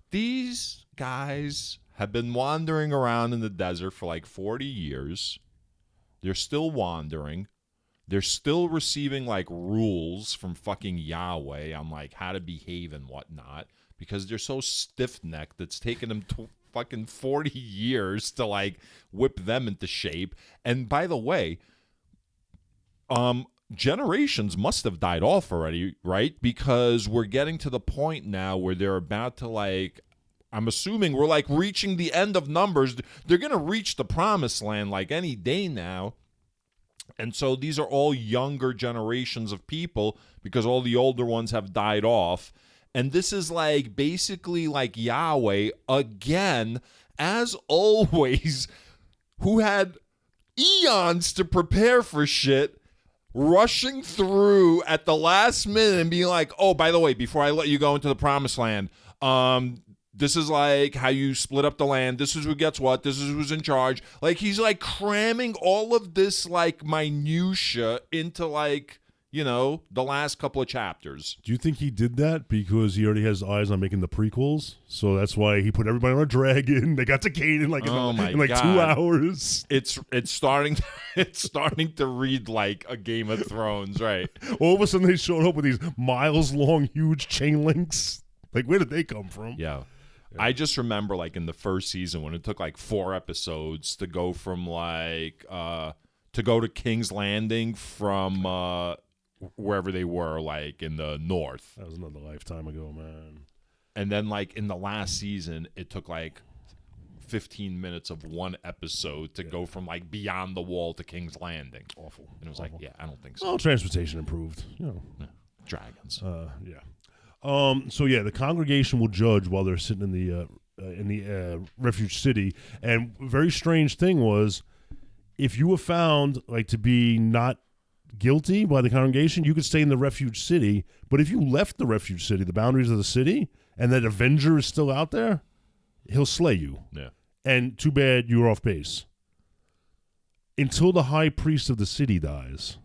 these guys have been wandering around in the desert for like 40 years. They're still wandering. They're still receiving like rules from fucking Yahweh on like how to behave and whatnot because they're so stiff-necked it's taken them fucking 40 years to like whip them into shape. And by the way, generations must have died off already, right? Because we're getting to the point now where they're about to like, I'm assuming we're like reaching the end of numbers. They're going to reach the promised land like any day now. And so these are all younger generations of people because all the older ones have died off. And this is like basically like Yahweh again, as always, who had eons to prepare for shit, rushing through at the last minute and being like, oh, by the way, before I let you go into the promised land, this is like how you split up the land. This is who gets what. This is who's in charge. Like he's like cramming all of this like minutia into like, you know, the last couple of chapters. Do you think he did that because he already has eyes on making the prequels? So that's why he put everybody on a dragon. They got to Canaan like in like 2 hours. It's starting to read like a Game of Thrones, right? All of a sudden they showed up with these miles long huge chain links. Like where did they come from? Yeah. I just remember like in the first season when it took like 4 episodes to go from like to go to King's Landing from wherever they were, like in the north. That was another lifetime ago, man. And then, like, in the last season, it took, like, 15 minutes of one episode to go from, like, beyond the wall to King's Landing. Awful. And it was Awful. like, yeah, I don't think so. Well, transportation improved. You know. Yeah. Dragons. Yeah. So, yeah, the congregation will judge while they're sitting in the refuge city. And very strange thing was, if you were found, like, to be not guilty by the congregation, you could stay in the refuge city. But if you left the refuge city, the boundaries of the city, and that avenger is still out there, he'll slay you. Yeah. And too bad you're off base. Until the high priest of the city dies.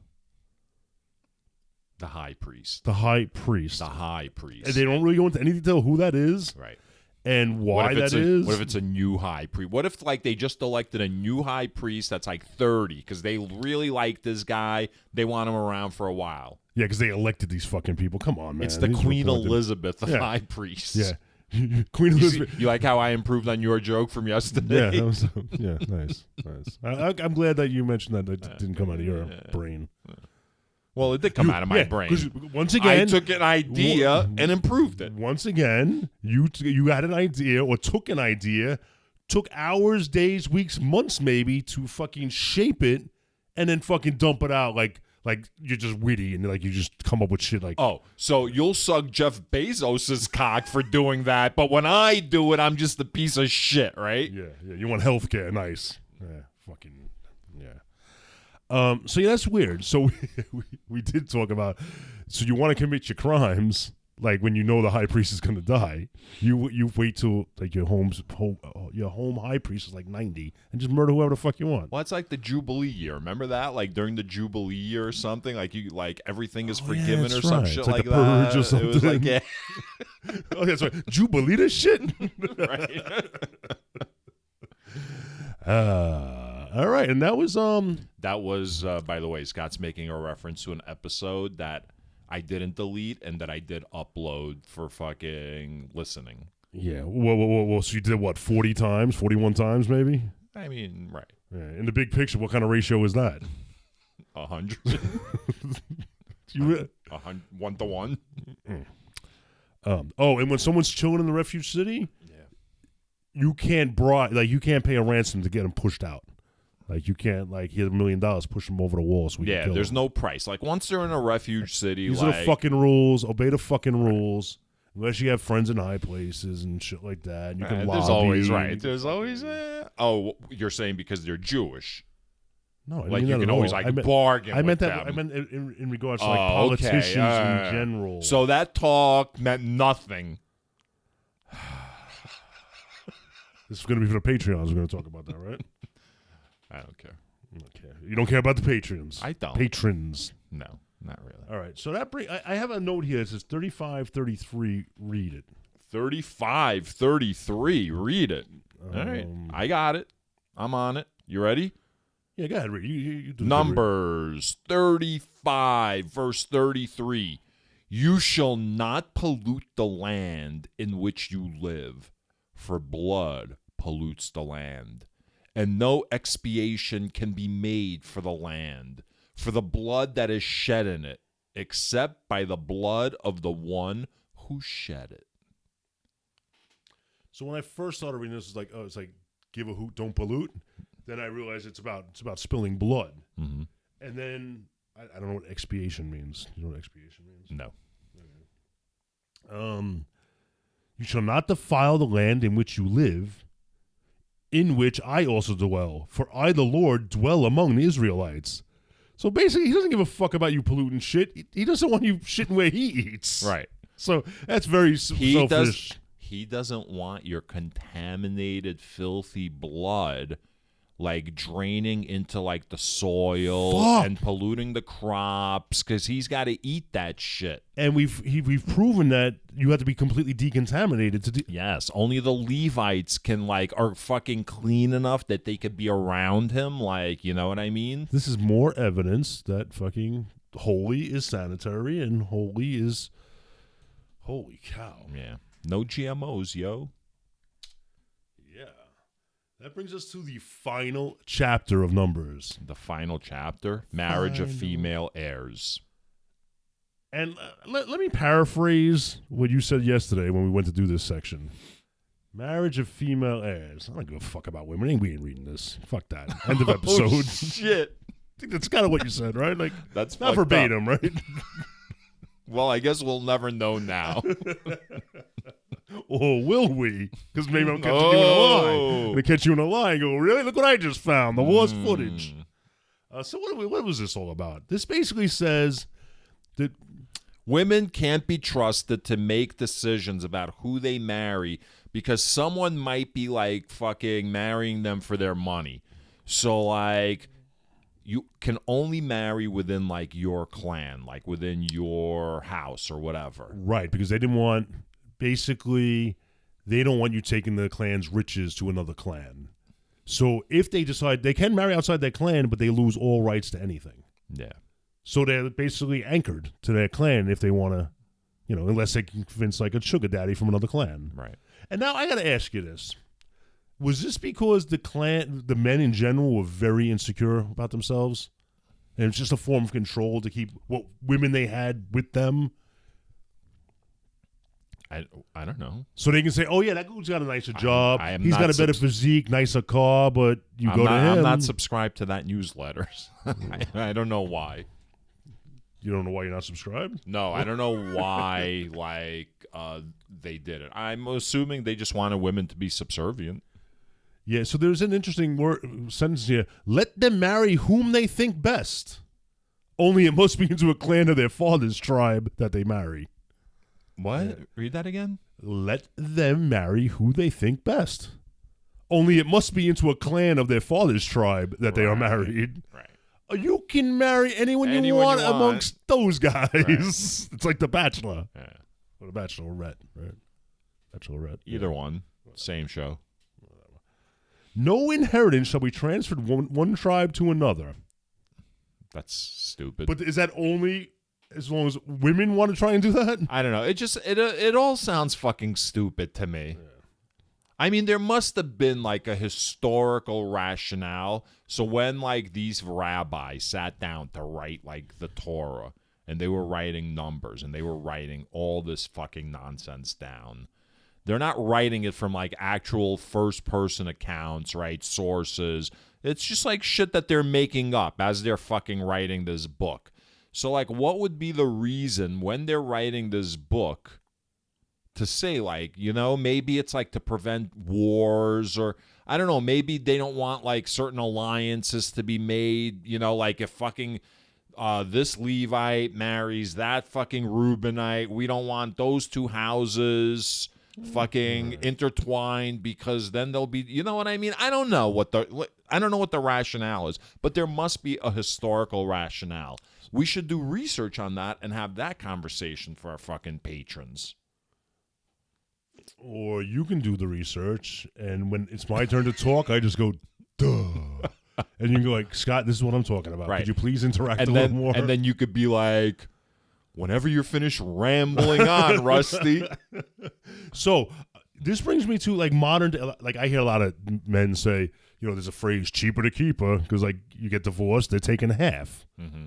The high priest. The high priest. The high priest. And they don't really go into any detail who that is. Right. And why that is. What if it's a new high priest? What if, like, they just elected a new high priest that's like 30 because they really like this guy? They want him around for a while. Yeah, because they elected these fucking people. Come on, man. It's the These Queen reported. Elizabeth of high priests. Yeah. Queen Elizabeth. You like how I improved on your joke from yesterday? Yeah, that was, yeah, nice. I'm glad that you mentioned that. It didn't come out of your brain. Well, it did come out of my brain. 'Cause once again, I took an idea and improved it. Once again, you had an idea or took an idea, took hours, days, weeks, months maybe to fucking shape it, and then fucking dump it out like you're just witty and like you just come up with shit like. Oh, so you'll suck Jeff Bezos's cock for doing that, but when I do it, I'm just a piece of shit, right? Yeah. You want healthcare, nice. Yeah, fucking yeah. So yeah, that's weird. So we did talk about. So you want to commit your crimes, like when you know the high priest is going to die, you wait till like your home high priest is like 90 and just murder whoever the fuck you want. Well, it's like the Jubilee year. Remember that? Like during the Jubilee year or something, like everything is forgiven or some shit it's like the purge that. or something. It was like, yeah. Oh, that's right. Jubilee this shit. Right. All right, and that was by the way, Scott's making a reference to an episode that I didn't delete and that I did upload for fucking listening. Yeah. Whoa. So you did what, 40 times, 41 times maybe? I mean, right. Yeah. In the big picture, what kind of ratio is that? 100. 1 to 1. And when someone's chilling in the refuge city, you can't pay a ransom to get them pushed out. Like, you can't, like, here's $1 million, push them over the wall so we can kill there's them. no price. Like, once they're in a refuge city, These are the fucking rules. Obey the fucking rules. Unless you have friends in high places and shit like that. And you can lobby. There's always, right. There's always, you're saying because they're Jewish. No, I like, mean you can always, bargain I meant with that. them. I meant in regards to, like, politicians in general. So that talk meant nothing. This is going to be for the Patreons. We're going to talk about that, right? I don't care. Okay. You don't care about the patrons. I don't. Patrons. No, not really. All right. So that I have a note here that says 3533. Read it. 3533. Read it. All right. I got it. I'm on it. You ready? Yeah, go ahead. Read. You do Numbers 35, verse 33. You shall not pollute the land in which you live, for blood pollutes the land. And no expiation can be made for the land, for the blood that is shed in it, except by the blood of the one who shed it. So when I first started reading this, it's like give a hoot, don't pollute. Then I realized it's about spilling blood. Mm-hmm. And then I don't know what expiation means. You know what expiation means? No. Okay. You shall not defile the land in which you live, in which I also dwell, for I, the Lord, dwell among the Israelites. So basically, he doesn't give a fuck about you polluting shit. He doesn't want you shitting where he eats. Right. So that's very selfish. He doesn't want your contaminated, filthy blood, like, draining into, like, the soil and polluting the crops, because he's got to eat that shit. And we've proven that you have to be completely decontaminated to do. Yes, only the Levites are fucking clean enough that they could be around him, like, you know what I mean? This is more evidence that fucking holy is sanitary and holy is holy cow. Yeah. No GMOs, yo. Yeah. That brings us to the final chapter of Numbers. The final chapter, marriage of female heirs. And let me paraphrase what you said yesterday when we went to do this section. Marriage of female heirs. I don't give a fuck about women. We ain't reading this. Fuck that. End of episode. Oh, shit. I think that's kind of what you said, right? Like That's not verbatim, right? Well, I guess we'll never know now. Or will we? Because maybe I'm catching you in a lie. I'm going to catch you in a lie and go, really? Look what I just found. The war's footage. So what was this all about? This basically says that women can't be trusted to make decisions about who they marry because someone might be like fucking marrying them for their money. So like you can only marry within like your clan, like within your house or whatever. Right, because they didn't want, basically, they don't want you taking the clan's riches to another clan. So if they decide, they can marry outside their clan, but they lose all rights to anything. Yeah. So they're basically anchored to their clan if they want to, unless they can convince like a sugar daddy from another clan. Right. And now I got to ask you this. Was this because the men in general were very insecure about themselves? And it's just a form of control to keep what women they had with them? I don't know. So they can say, oh, yeah, that dude's got a nicer job. He's not got a better physique, nicer car, but you go to him. I'm not subscribed to that newsletter. I don't know why. You don't know why you're not subscribed? No, I don't know why they did it. I'm assuming they just wanted women to be subservient. Yeah, so there's an interesting sentence here. Let them marry whom they think best. Only it must be into a clan of their father's tribe that they marry. What? Yeah. Read that again? Let them marry who they think best. Only it must be into a clan of their father's tribe that they are married. Right. You can marry anyone you want amongst those guys. Right. It's like The Bachelor. Yeah. Or The Bachelorette, right? Bachelorette. Either one. Same show. No inheritance shall be transferred one tribe to another. That's stupid. But is that only as long as women want to try and do that? I don't know. It all sounds fucking stupid to me. Yeah. I mean, there must have been like a historical rationale. So when like these rabbis sat down to write like the Torah and they were writing numbers and they were writing all this fucking nonsense down, they're not writing it from like actual first person accounts, right? Sources. It's just like shit that they're making up as they're fucking writing this book. So like what would be the reason when they're writing this book to say like, maybe it's like to prevent wars or I don't know, maybe they don't want like certain alliances to be made, like if fucking this Levite marries that fucking Reubenite, we don't want those two houses fucking intertwined because then they'll be, you know what I mean? I don't know what the rationale is, but there must be a historical rationale. We should do research on that and have that conversation for our fucking patrons. Or you can do the research, and when it's my turn to talk, I just go, duh. And you can go like, Scott, this is what I'm talking about. Right. Could you please interact a little more? And then you could be like, whenever you're finished rambling on, Rusty. So this brings me to like modern, like I hear a lot of men say, there's a phrase, cheaper to keep her, because like you get divorced, they're taking half. Mm-hmm.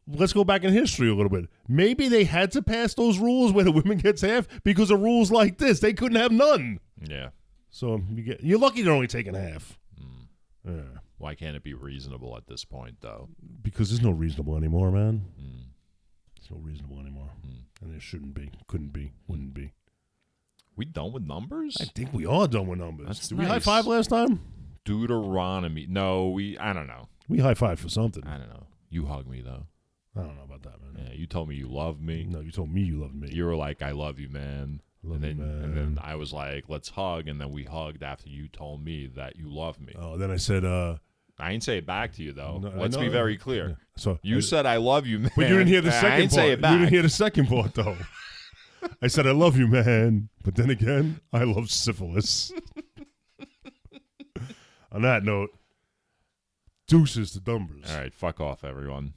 Let's go back in history a little bit. Maybe they had to pass those rules where the women gets half because of rules like this. They couldn't have none. Yeah. So you're lucky they're only taking half. Mm. Yeah. Why can't it be reasonable at this point, though? Because there's no reasonable anymore, man. Mm. It's no reasonable anymore. And there shouldn't be, couldn't be, wouldn't be. We done with numbers? I think we are done with numbers. Did we nice. high five last time? Deuteronomy. No, I don't know. We high five for something. I don't know. You hug me, though. I don't know about that, man. Yeah, you told me you love me. No, you told me you loved me. You were like, I love you, man. And then I was like, let's hug. And then we hugged after you told me that you love me. Oh, then I said, I didn't say it back to you, though. No, let's be very clear. Yeah. So you said, I love you, man. But you didn't hear the second part. I didn't say it back. You didn't hear the second part, though. I said, I love you, man. But then again, I love syphilis. On that note, deuces to numbers. All right, fuck off, everyone.